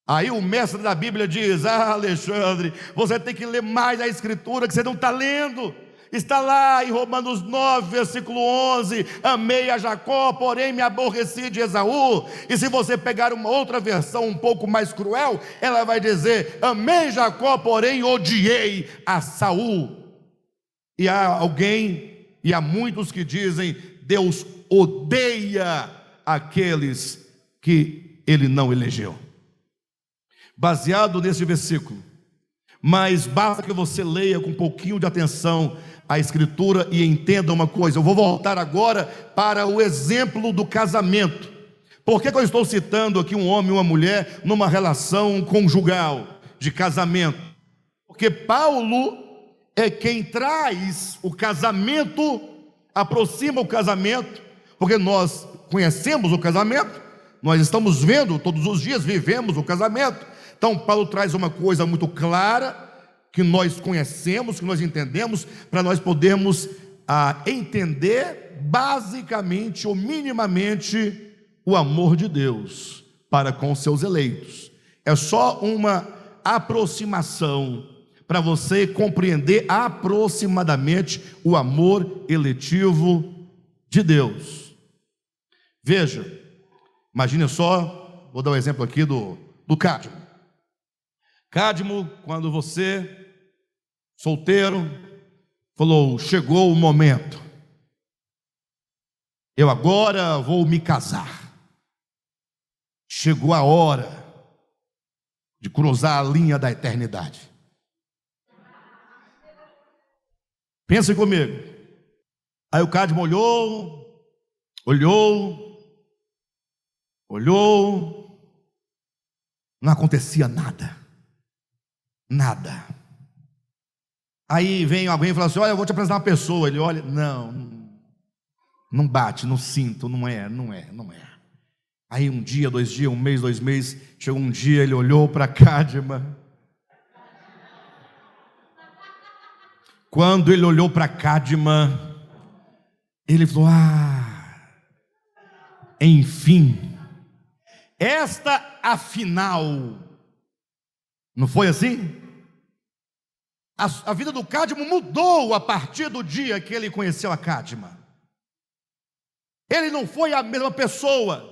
Aí o mestre da Bíblia diz, Alexandre, você tem que ler mais a Escritura, que você não está lendo. Está lá em Romanos 9, versículo 11, amei a Jacó, porém me aborreci de Esaú. E se você pegar uma outra versão um pouco mais cruel, ela vai dizer, amei Jacó, porém odiei a Saul. E há alguém, e há muitos que dizem, Deus odeia aqueles que Ele não elegeu. Baseado nesse versículo, mas basta que você leia com um pouquinho de atenção a Escritura e entenda uma coisa. Eu vou voltar agora para o exemplo do casamento. Por que eu estou citando aqui um homem e uma mulher numa relação conjugal, de casamento? Porque Paulo é quem traz o casamento, aproxima o casamento, porque nós conhecemos o casamento, nós estamos vendo todos os dias, vivemos o casamento. Então Paulo traz uma coisa muito clara, que nós conhecemos, que nós entendemos, para nós podermos entender basicamente ou minimamente o amor de Deus para com seus eleitos. É só uma aproximação para você compreender aproximadamente o amor eletivo de Deus. Veja, imagine só, vou dar um exemplo aqui do Cadmo. Cadmo, quando você, solteiro, falou, chegou o momento, eu agora vou me casar. Chegou a hora de cruzar a linha da eternidade. Pensa comigo. Aí o Cadmo olhou, não acontecia nada. Aí vem alguém e fala assim, olha, eu vou te apresentar uma pessoa. Ele olha, não bate, não sinto, não é. Aí um dia, 2 dias, 1 mês, 2 meses, chegou um dia, ele olhou para Cadma. Quando ele olhou para Cadma, ele falou, enfim, esta afinal, não foi assim? A vida do Cadmo mudou a partir do dia que ele conheceu a Cadma. Ele não foi a mesma pessoa.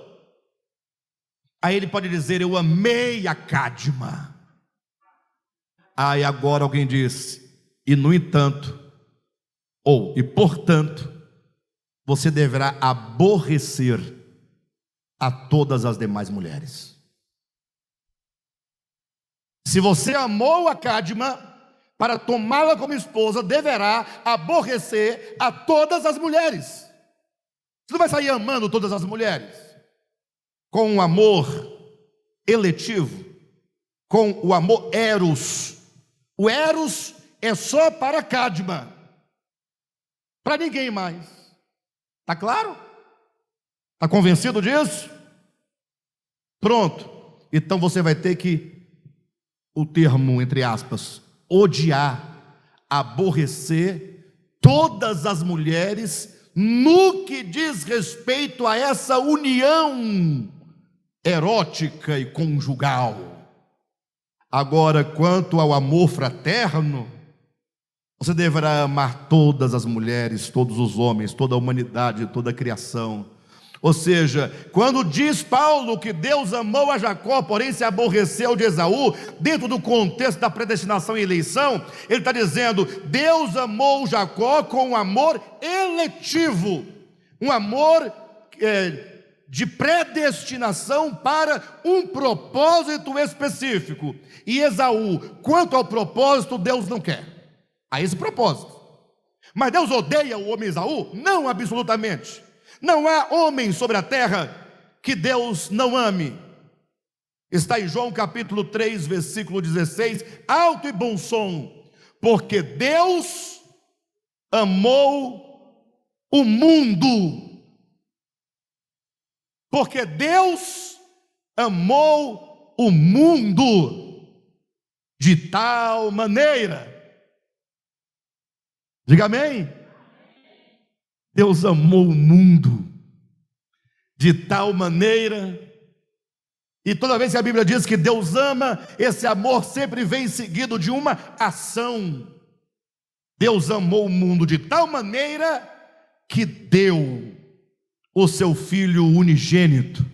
Aí ele pode dizer, eu amei a Cadma. Aí agora alguém diz, e no entanto, e portanto, você deverá aborrecer a todas as demais mulheres. Se você amou a Cadma, para tomá-la como esposa, deverá aborrecer a todas as mulheres. Você não vai sair amando todas as mulheres com um amor eletivo, com o amor eros. O eros é só para Cadma, para ninguém mais. Está claro? Está convencido disso? Pronto. Então você vai ter que, o termo entre aspas, odiar, aborrecer todas as mulheres no que diz respeito a essa união erótica e conjugal. Agora, quanto ao amor fraterno, você deverá amar todas as mulheres, todos os homens, toda a humanidade, toda a criação. Ou seja, quando diz Paulo que Deus amou a Jacó, porém se aborreceu de Esaú, dentro do contexto da predestinação e eleição, ele está dizendo, Deus amou Jacó com um amor eletivo, um amor de predestinação para um propósito específico. E Esaú, quanto ao propósito, Deus não quer a esse propósito. Mas Deus odeia o homem Esaú? Não, absolutamente. Não há homem sobre a terra que Deus não ame. Está em João capítulo 3, versículo 16, alto e bom som, porque Deus amou o mundo. Porque Deus amou o mundo de tal maneira. Diga amém. Deus amou o mundo de tal maneira. E toda vez que a Bíblia diz que Deus ama, esse amor sempre vem seguido de uma ação. Deus amou o mundo de tal maneira que deu o seu Filho unigênito,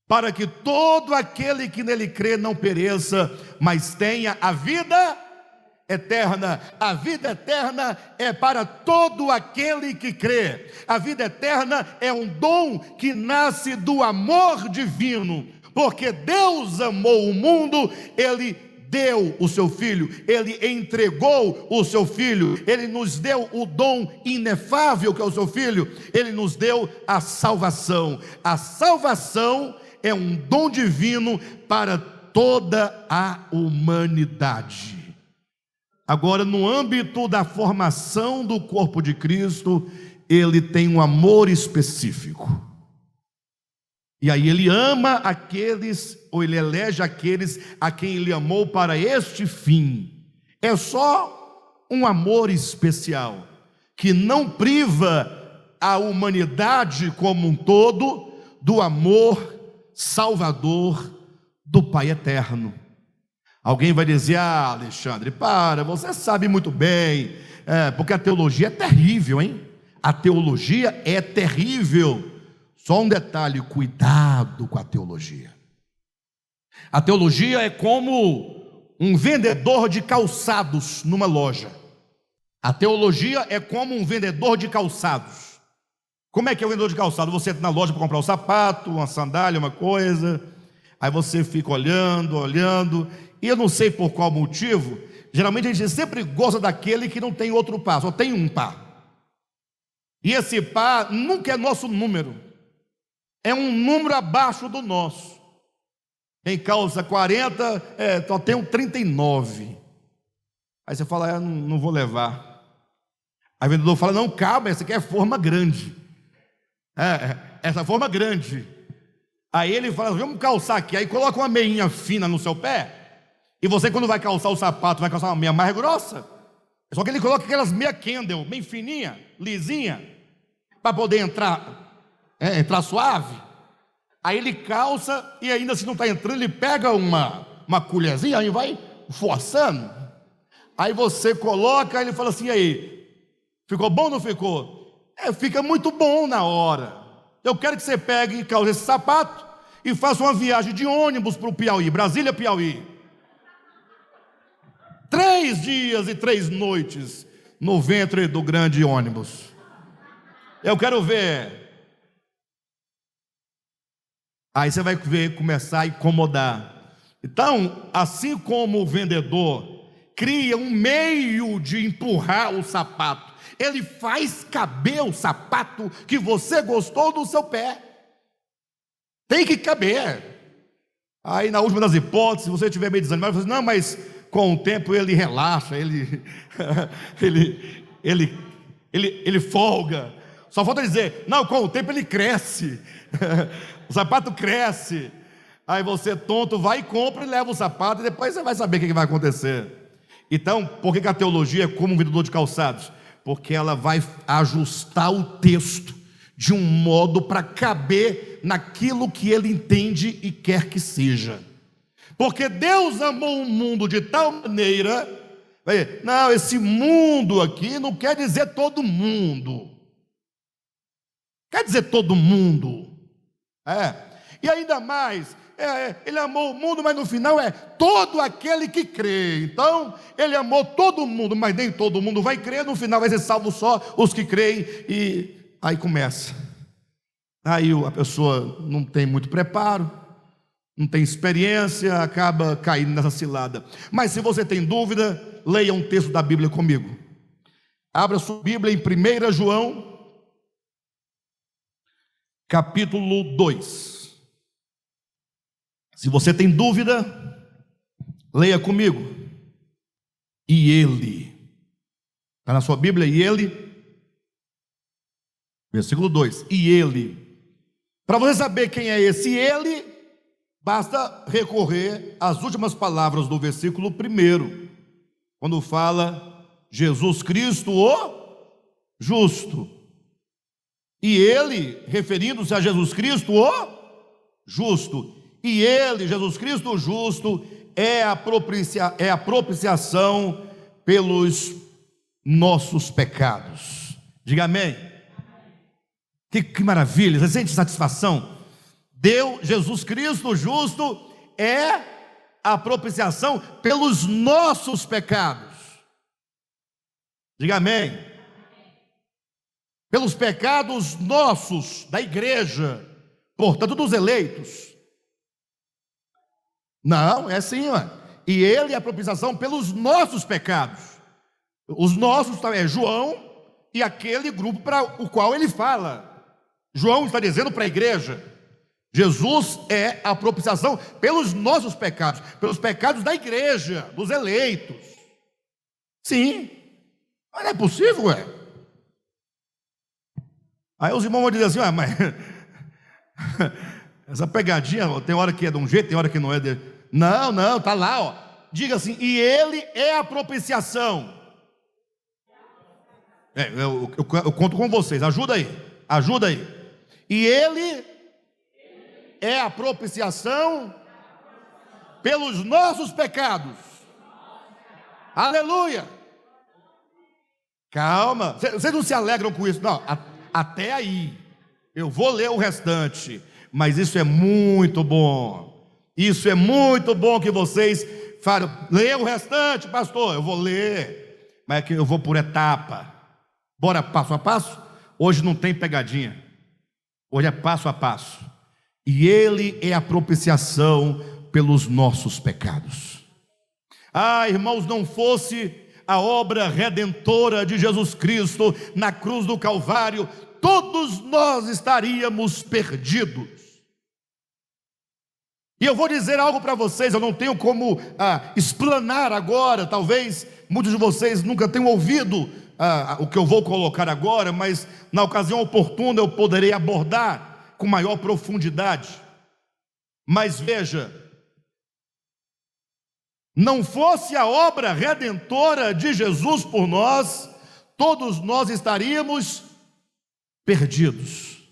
para que todo aquele que nele crê não pereça, mas tenha a vida eterna. A vida eterna é para todo aquele que crê. A vida eterna é um dom que nasce do amor divino, porque Deus amou o mundo, Ele deu o seu Filho, Ele entregou o seu Filho, Ele nos deu o dom inefável que é o seu Filho, Ele nos deu a salvação. A salvação é um dom divino para toda a humanidade. Agora, no âmbito da formação do corpo de Cristo, Ele tem um amor específico. E aí Ele ama aqueles, ou Ele elege aqueles a quem Ele amou para este fim. É só um amor especial, que não priva a humanidade como um todo do amor salvador do Pai eterno. Alguém vai dizer: ah, Alexandre, você sabe muito bem, porque a teologia é terrível, hein? A teologia é terrível. Só um detalhe: cuidado com a teologia. A teologia é como um vendedor de calçados numa loja. A teologia é como um vendedor de calçados. Como é que é o vendedor de calçado? Você entra na loja para comprar um sapato, uma sandália, uma coisa, aí você fica olhando, e eu não sei por qual motivo, geralmente a gente sempre gosta daquele que não tem outro par, só tem um par. E esse par nunca é nosso número, é um número abaixo do nosso. Quem calça 40, só tem um 39. Aí você fala: não vou levar. Aí o vendedor fala: não, cabe, essa aqui é forma grande. Essa forma grande. Aí ele fala: vamos calçar aqui. Aí coloca uma meinha fina no seu pé. E você, quando vai calçar o sapato, vai calçar uma meia mais grossa. Só que ele coloca aquelas meia Kendall, bem fininha, lisinha, para poder entrar suave. Aí ele calça, e ainda se não está entrando, ele pega uma colherzinha e vai forçando. Aí você coloca, ele fala assim: aí, ficou bom ou não ficou? Fica muito bom na hora. Eu quero que você pegue e calce esse sapato e faça uma viagem de ônibus para o Piauí, Brasília, Piauí. 3 dias e 3 noites no ventre do grande ônibus. Eu quero ver. Aí você vai ver começar a incomodar. Então, assim como o vendedor cria um meio de empurrar o sapato, ele faz caber o sapato que você gostou do seu pé. Tem que caber. Aí, na última das hipóteses, se você estiver meio desanimado, você diz: não, mas com o tempo ele relaxa, ele folga. Só falta dizer: não, com o tempo ele cresce. O sapato cresce. Aí você, tonto, vai e compra e leva o sapato, e depois você vai saber o que vai acontecer. Então, por que a teologia é como um vendedor de calçados? Porque ela vai ajustar o texto de um modo para caber naquilo que ele entende e quer que seja. Porque Deus amou o mundo de tal maneira, não, esse mundo aqui não quer dizer todo mundo, quer dizer todo mundo, e ainda mais, ele amou o mundo, mas no final é todo aquele que crê. Então, ele amou todo mundo, mas nem todo mundo vai crer. No final vai ser salvo só os que creem. E aí começa. Aí a pessoa não tem muito preparo, não tem experiência, acaba caindo nessa cilada. Mas se você tem dúvida, leia um texto da Bíblia comigo. Abra sua Bíblia em 1 João, capítulo 2. Se você tem dúvida, leia comigo. E ele, está na sua Bíblia, e ele, versículo 2, e ele. Para você saber quem é esse ele, basta recorrer às últimas palavras do versículo 1, quando fala Jesus Cristo, o justo. E ele, referindo-se a Jesus Cristo, o justo. E ele, Jesus Cristo, o justo, é a propiciação pelos nossos pecados. Diga amém. Que maravilha, você sente satisfação? Deus, Jesus Cristo, o justo, é a propiciação pelos nossos pecados. Diga amém. Pelos pecados nossos, da igreja, portanto dos eleitos. Não, é assim, E ele é a propiciação pelos nossos pecados. Os nossos é João e aquele grupo para o qual ele fala. João está dizendo para a igreja: Jesus é a propiciação pelos nossos pecados, pelos pecados da igreja, dos eleitos. Sim, mas não é possível, é. Aí os irmãos vão dizer assim: mas essa pegadinha, tem hora que é de um jeito, tem hora que não é de... Não, está lá, ó. Diga assim: e ele é a propiciação. Eu conto com vocês, ajuda aí. E ele é a propiciação pelos nossos pecados. Aleluia. Calma, vocês não se alegram com isso? Não, até aí. Eu vou ler o restante, mas isso é muito bom. Isso é muito bom que vocês falem. Lê o restante, pastor. Eu vou ler, mas é que eu vou por etapa. Bora passo a passo? Hoje não tem pegadinha. Hoje é passo a passo. E ele é a propiciação pelos nossos pecados. Irmãos, não fosse a obra redentora de Jesus Cristo na cruz do Calvário, todos nós estaríamos perdidos. E eu vou dizer algo para vocês, eu não tenho como explanar agora, talvez muitos de vocês nunca tenham ouvido o que eu vou colocar agora, mas na ocasião oportuna eu poderei abordar com maior profundidade. Mas veja, não fosse a obra redentora de Jesus por nós, todos nós estaríamos perdidos.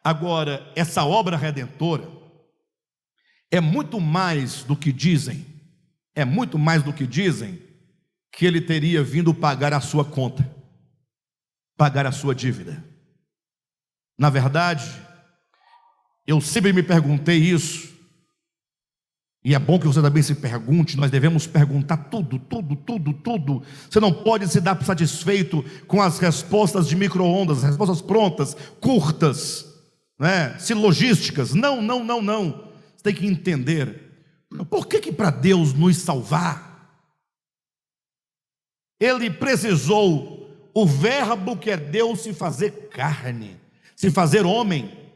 Agora, essa obra redentora é muito mais do que dizem, que ele teria vindo pagar a sua conta, pagar a sua dívida. Na verdade, eu sempre me perguntei isso, e é bom que você também se pergunte. Nós devemos perguntar tudo. Você não pode se dar satisfeito com as respostas de micro-ondas, as respostas prontas, curtas, né? Silogísticas. Não. Você tem que entender, por que para Deus nos salvar, Ele precisou o verbo que é Deus se fazer carne, se fazer homem.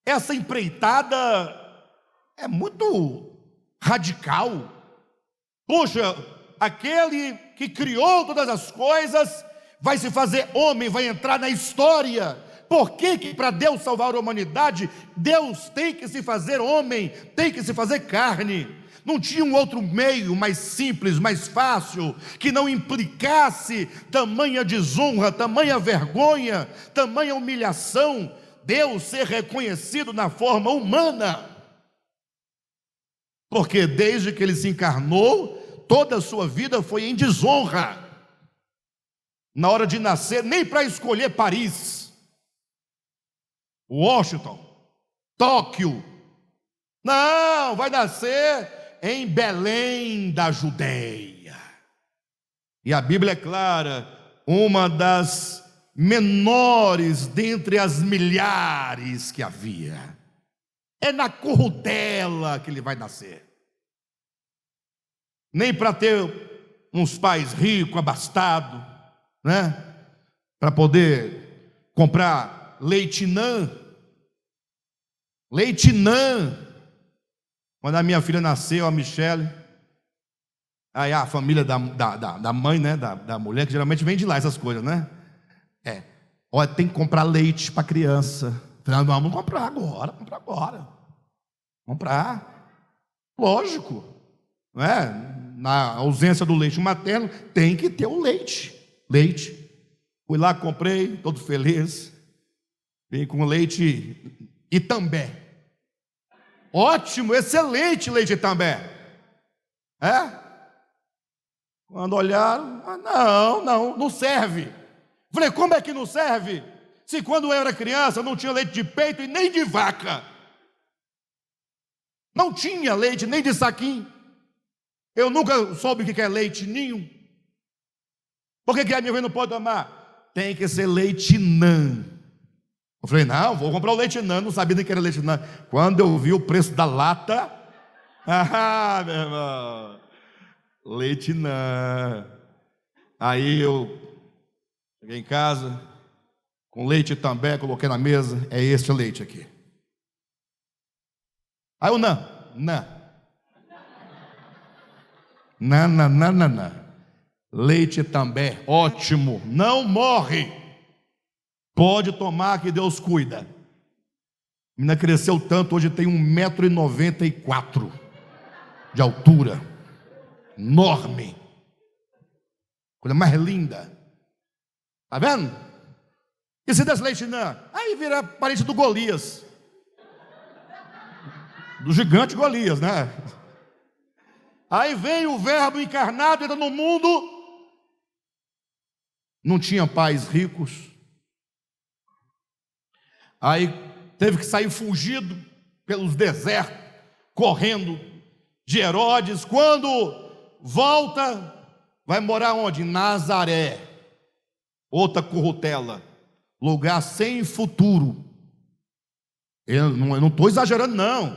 Essa empreitada é muito radical. Puxa, aquele que criou todas as coisas vai se fazer homem, vai entrar na história. Por que para Deus salvar a humanidade, Deus tem que se fazer homem, tem que se fazer carne? Não tinha um outro meio mais simples, mais fácil, que não implicasse tamanha desonra, tamanha vergonha, tamanha humilhação, Deus ser reconhecido na forma humana? Porque desde que ele se encarnou, toda a sua vida foi em desonra. Na hora de nascer, nem para escolher Paris, Washington, Tóquio, não, vai nascer em Belém da Judeia. E a Bíblia é clara, uma das menores dentre as milhares que havia. É na Corrudela que ele vai nascer. Nem para ter uns pais ricos, abastados, né? Para poder comprar leite Nã. Quando a minha filha nasceu, a Michele, aí a família da mãe, né? Da mulher, que geralmente vem de lá essas coisas, né? Olha, tem que comprar leite para a criança. Falei, vamos comprar agora. Lógico, não é? Na ausência do leite materno, tem que ter o leite. Fui lá, comprei, todo feliz. Vim com leite Itambé. Ótimo, excelente leite Itambé. Quando olharam, não serve. Falei, como é que não serve? Se quando eu era criança não tinha leite de peito e nem de vaca. Não tinha leite nem de saquinho. Eu nunca soube o que é leite ninho. Por que a minha mãe não pode tomar? Tem que ser leite Nã. Eu falei, não, vou comprar o leite Nã. Não sabia nem que era leite Nã. Quando eu vi o preço da lata, meu irmão, leite não. Aí eu cheguei em casa, com leite também, coloquei na mesa, é este leite aqui. Aí eu não. Leite também, ótimo, não morre. Pode tomar que Deus cuida. A menina cresceu tanto, hoje tem 1,94 m de altura. Enorme. Coisa mais linda. Tá vendo? E se desse leite não? Aí vira parente do Golias. Do gigante Golias, né? Aí vem o verbo encarnado, entra no mundo. Não tinha pais ricos. Aí teve que sair fugido pelos desertos, correndo de Herodes. Quando volta, vai morar onde? Em Nazaré. Outra corrutela, lugar sem futuro. Eu não estou exagerando, não.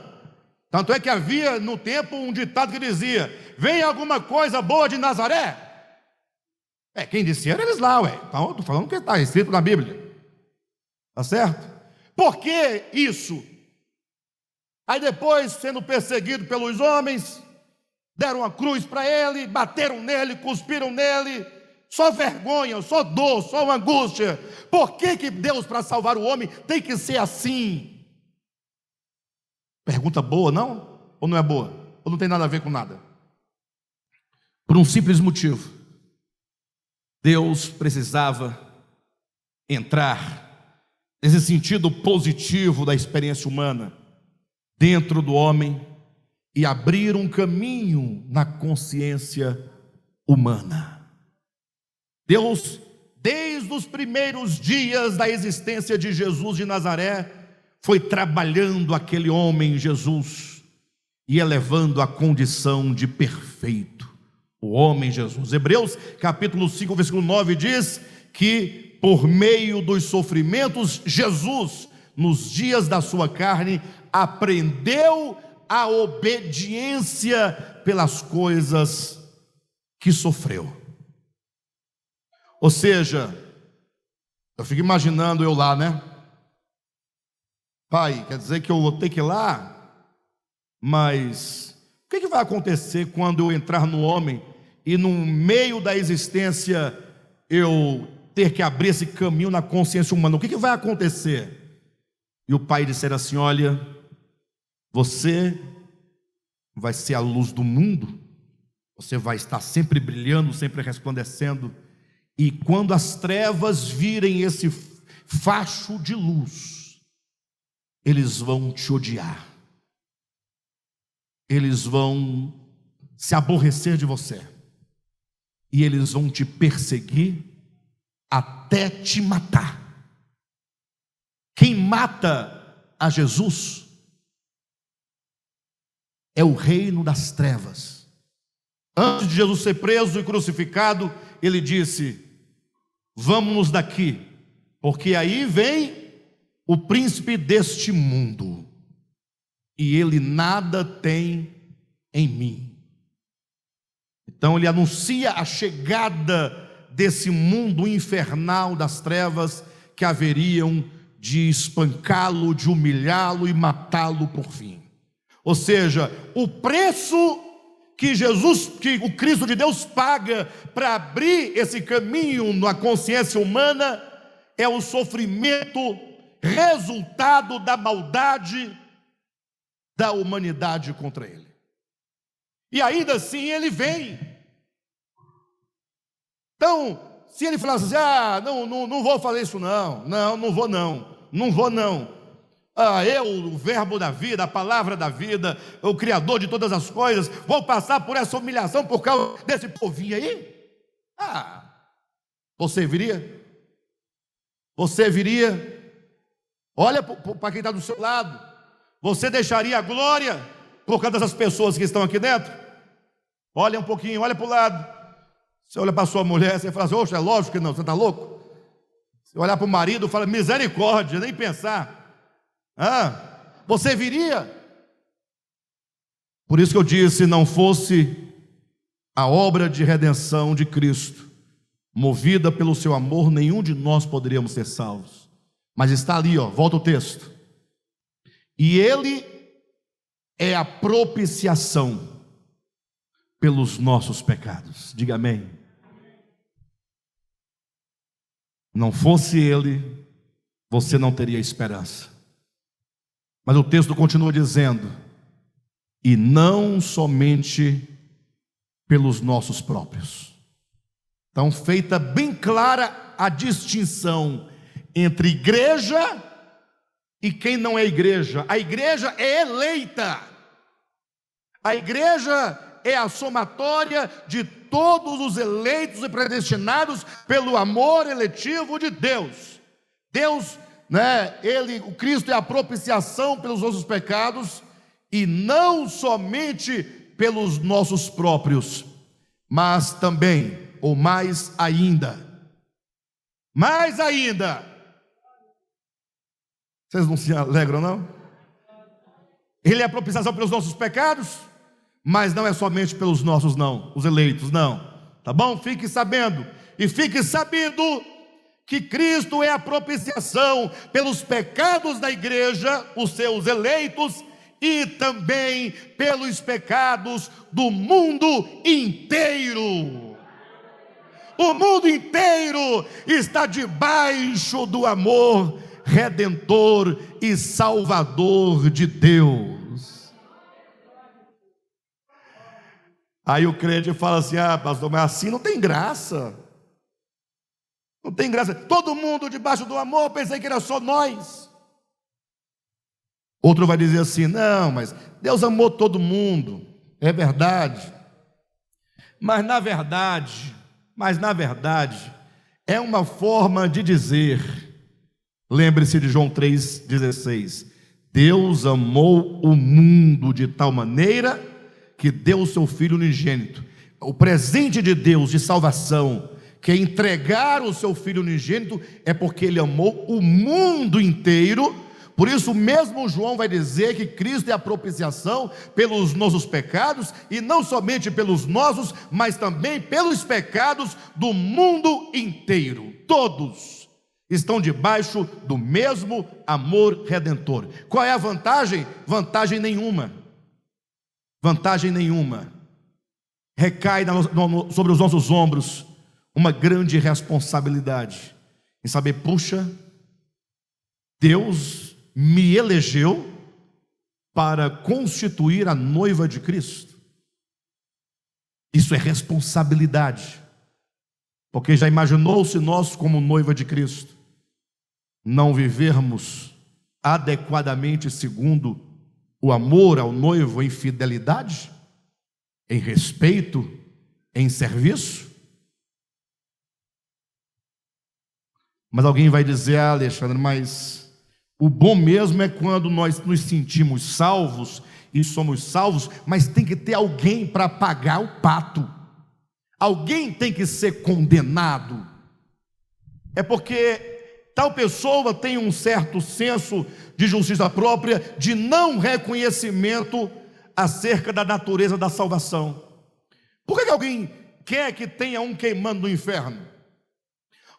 Tanto é que havia no tempo um ditado que dizia: vem alguma coisa boa de Nazaré? Quem disse era eles lá, Então, estou falando que está escrito na Bíblia. Tá certo? Por que isso? Aí depois, sendo perseguido pelos homens, deram a cruz para ele, bateram nele, cuspiram nele. Só vergonha, só dor, só angústia. Por que Deus, para salvar o homem, tem que ser assim? Pergunta boa, não? Ou não é boa? Ou não tem nada a ver com nada? Por um simples motivo. Deus precisava entrar nesse sentido positivo da experiência humana dentro do homem e abrir um caminho na consciência humana. Deus, desde os primeiros dias da existência de Jesus de Nazaré, foi trabalhando aquele homem Jesus e elevando a condição de perfeito, o homem Jesus. Hebreus capítulo 5, versículo 9 diz que por meio dos sofrimentos Jesus, nos dias da sua carne, aprendeu a obediência pelas coisas que sofreu. Ou seja, eu fico imaginando eu lá, né? Pai, quer dizer que eu vou ter que ir lá? Mas o que vai acontecer quando eu entrar no homem e no meio da existência eu ter que abrir esse caminho na consciência humana? O que vai acontecer? E o pai disser assim: olha, você vai ser a luz do mundo, você vai estar sempre brilhando, sempre resplandecendo, e quando as trevas virem esse facho de luz, eles vão te odiar, eles vão se aborrecer de você, e eles vão te perseguir até te matar. Quem mata a Jesus é o reino das trevas. Antes de Jesus ser preso e crucificado, ele disse: vamos daqui, porque aí vem o príncipe deste mundo, e ele nada tem em mim. Então ele anuncia a chegada desse mundo infernal das trevas, que haveriam de espancá-lo, de humilhá-lo e matá-lo por fim. Ou seja, o preço que o Cristo de Deus paga para abrir esse caminho na consciência humana é o sofrimento resultado da maldade da humanidade contra ele. E ainda assim ele vem. Então, se ele falasse assim: não vou fazer isso não vou não. Eu, o verbo da vida, a palavra da vida, o criador de todas as coisas, vou passar por essa humilhação por causa desse povinho aí? Você viria? Você viria? Olha para quem está do seu lado. Você deixaria a glória por causa dessas pessoas que estão aqui dentro? Olha um pouquinho, olha para o lado. Você olha para a sua mulher, você fala assim: oxe, é lógico que não, você está louco? Você olhar para o marido, fala: misericórdia, nem pensar. Você viria? Por isso que eu disse: se não fosse a obra de redenção de Cristo, movida pelo seu amor, nenhum de nós poderíamos ser salvos. Mas está ali, volta o texto. E ele é a propiciação pelos nossos pecados. Diga amém. Não fosse ele, você não teria esperança. Mas o texto continua dizendo: e não somente pelos nossos próprios. Então, feita bem clara a distinção entre igreja e quem não é igreja. A igreja é eleita. A igreja é a somatória de todos os eleitos e predestinados pelo amor eletivo de Deus. Deus, o Cristo é a propiciação pelos nossos pecados, e não somente pelos nossos próprios, mas também, ou mais ainda, vocês não se alegram, não? Ele é a propiciação pelos nossos pecados, mas não é somente pelos nossos, não, os eleitos, não, tá bom? Fique sabendo, e fique sabendo que Cristo é a propiciação pelos pecados da igreja, os seus eleitos, e também pelos pecados do mundo inteiro. O mundo inteiro está debaixo do amor redentor e salvador de Deus. Aí o crente fala assim: pastor, mas assim não tem graça. Não tem graça. Todo mundo debaixo do amor, pensei que era só nós. Outro vai dizer assim: não, mas Deus amou todo mundo. É verdade. Mas na verdade, é uma forma de dizer. Lembre-se de João 3,16. Deus amou o mundo de tal maneira que deu o seu Filho unigênito. O presente de Deus de salvação, que é entregar o seu Filho unigênito, é porque Ele amou o mundo inteiro. Por isso mesmo João vai dizer que Cristo é a propiciação pelos nossos pecados, e não somente pelos nossos, mas também pelos pecados do mundo inteiro. Todos estão debaixo do mesmo amor redentor. Qual é a vantagem? Vantagem nenhuma. Recai sobre os nossos ombros uma grande responsabilidade em saber: puxa, Deus me elegeu para constituir a noiva de Cristo. Isso é responsabilidade. Porque já imaginou se nós, como noiva de Cristo, não vivermos adequadamente segundo o amor ao noivo, em fidelidade, em respeito, em serviço? Mas alguém vai dizer: Alexandre, mas o bom mesmo é quando nós nos sentimos salvos e somos salvos, mas tem que ter alguém para pagar o pato. Alguém tem que ser condenado. É porque tal pessoa tem um certo senso de justiça própria, de não reconhecimento acerca da natureza da salvação. Por que alguém quer que tenha um queimando no inferno?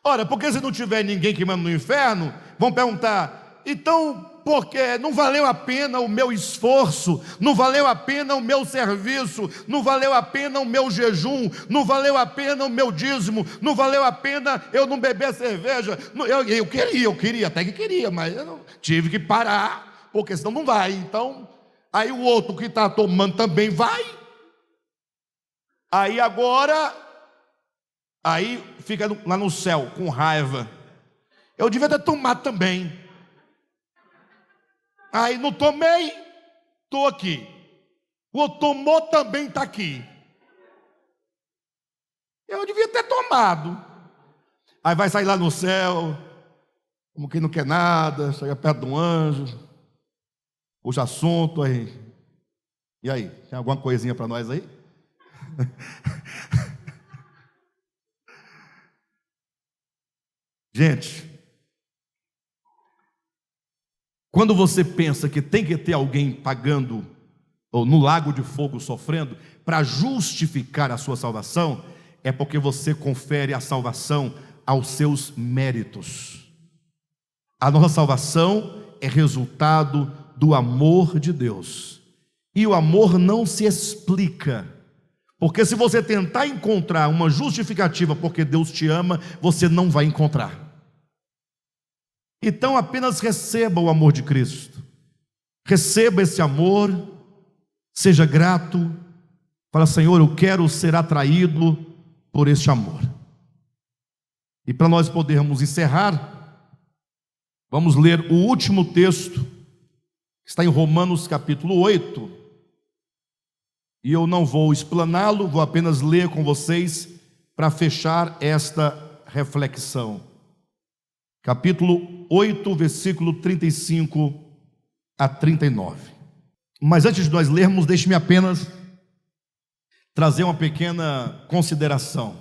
Ora, porque se não tiver ninguém queimando no inferno, vão perguntar: então, porque não valeu a pena o meu esforço, não valeu a pena o meu serviço, não valeu a pena o meu jejum, não valeu a pena o meu dízimo, não valeu a pena eu não beber cerveja. Eu queria, até que queria, mas eu tive que parar, porque senão não vai. Então, aí o outro que está tomando também vai. Aí agora, fica lá no céu com raiva. Eu devia ter tomado também. Aí não tomei, estou aqui. O outro tomou, também está aqui. Eu devia ter tomado. Aí vai sair lá no céu, como quem não quer nada, chega perto de um anjo, puxa assunto aí. E aí, tem alguma coisinha para nós aí? Gente, quando você pensa que tem que ter alguém pagando ou no lago de fogo sofrendo, para justificar a sua salvação, é porque você confere a salvação aos seus méritos. A nossa salvação é resultado do amor de Deus. E o amor não se explica, porque se você tentar encontrar uma justificativa porque Deus te ama, você não vai encontrar. Então apenas receba o amor de Cristo. Receba esse amor, seja grato. Fala: Senhor, eu quero ser atraído por este amor. E para nós podermos encerrar, vamos ler o último texto, que está em Romanos capítulo 8. E eu não vou explaná-lo, vou apenas ler com vocês para fechar esta reflexão. Capítulo 8, versículo 35 a 39. Mas antes de nós lermos, deixe-me apenas trazer uma pequena consideração.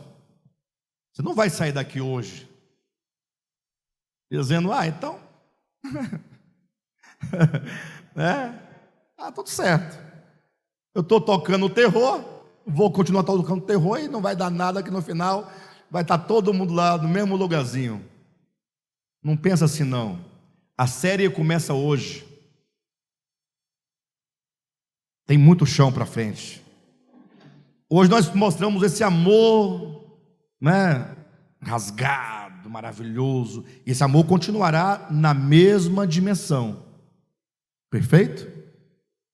Você não vai sair daqui hoje dizendo: então tudo certo, eu estou tocando terror, vou continuar tocando terror e não vai dar nada, que no final vai estar todo mundo lá no mesmo lugarzinho. Não pensa assim não. A série começa hoje. Tem muito chão para frente. Hoje nós mostramos esse amor, rasgado, maravilhoso. E esse amor continuará na mesma dimensão. Perfeito?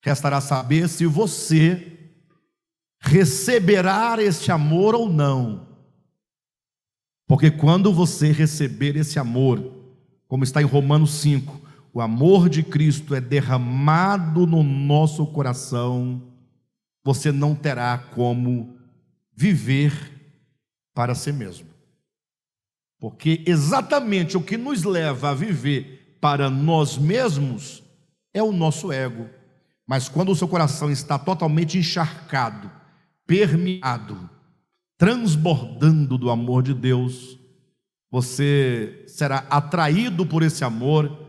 Restará saber se você receberá este amor ou não. Porque quando você receber esse amor, como está em Romanos 5, o amor de Cristo é derramado no nosso coração, você não terá como viver para si mesmo. Porque exatamente o que nos leva a viver para nós mesmos é o nosso ego. Mas quando o seu coração está totalmente encharcado, permeado, transbordando do amor de Deus, você será atraído por esse amor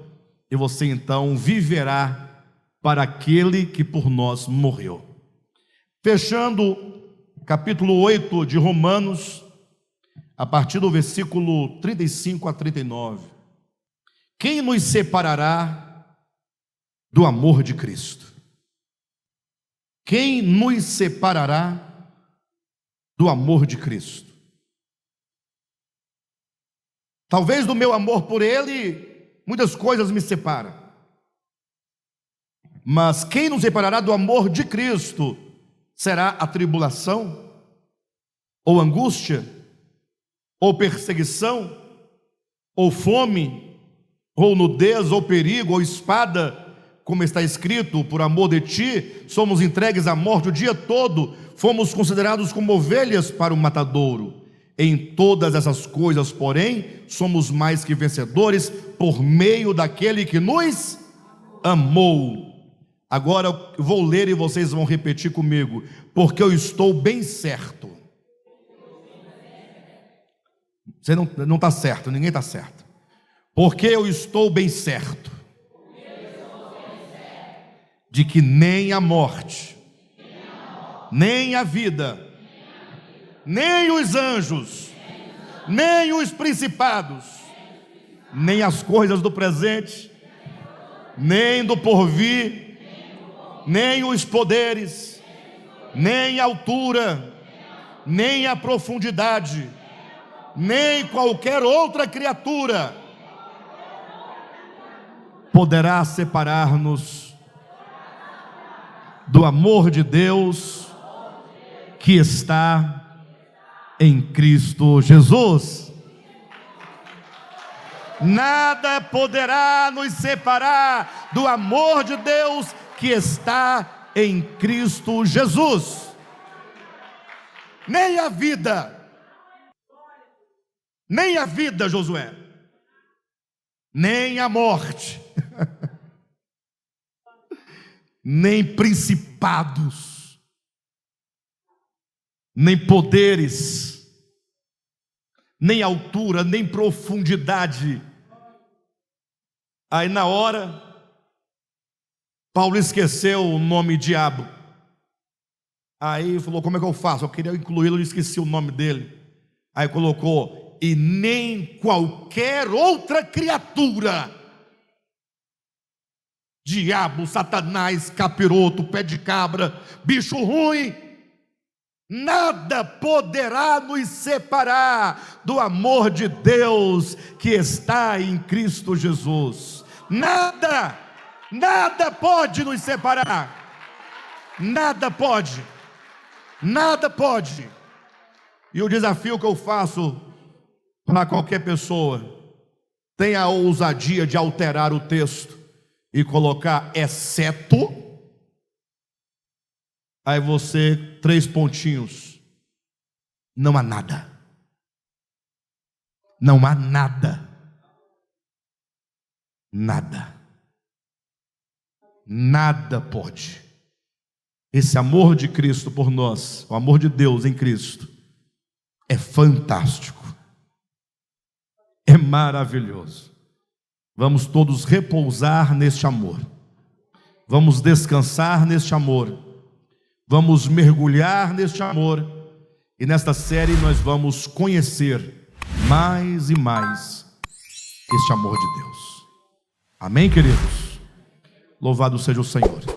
e você então viverá para aquele que por nós morreu. Fechando capítulo 8 de Romanos, a partir do versículo 35 a 39. Quem nos separará do amor de Cristo? Quem nos separará do amor de Cristo? Talvez do meu amor por Ele, muitas coisas me separam. Mas quem nos separará do amor de Cristo? Será a tribulação? Ou angústia? Ou perseguição? Ou fome? Ou nudez? Ou perigo? Ou espada? Como está escrito: por amor de ti, somos entregues à morte o dia todo, fomos considerados como ovelhas para o matadouro. Em todas essas coisas, porém, somos mais que vencedores por meio daquele que nos amou. Agora eu vou ler e vocês vão repetir comigo: porque eu estou bem certo. Você não está certo, ninguém está certo. Porque eu estou bem certo de que nem a morte, nem a vida, nem os anjos, nem os principados, nem as coisas do presente, nem do porvir, nem os poderes, nem a altura, nem a profundidade, nem qualquer outra criatura poderá separar-nos do amor de Deus que está em Cristo Jesus. Nada poderá nos separar do amor de Deus que está em Cristo Jesus. Nem a vida, Josué, nem a morte, nem principados, nem poderes, nem altura, nem profundidade. Aí na hora, Paulo esqueceu o nome diabo. Aí falou, como é que eu faço? Eu queria incluí-lo, eu esqueci o nome dele. Aí colocou, e nem qualquer outra criatura, diabo, satanás, capiroto, pé de cabra, bicho ruim, nada poderá nos separar do amor de Deus que está em Cristo Jesus. Nada pode nos separar. Nada pode. E o desafio que eu faço para qualquer pessoa, tenha a ousadia de alterar o texto e colocar exceto. Aí você, 3 pontinhos. Não há nada. Não há nada. Nada pode. Esse amor de Cristo por nós, o amor de Deus em Cristo, é fantástico. É maravilhoso. Vamos todos repousar neste amor. Vamos descansar neste amor. Vamos mergulhar neste amor. E nesta série nós vamos conhecer mais e mais este amor de Deus. Amém, queridos? Louvado seja o Senhor.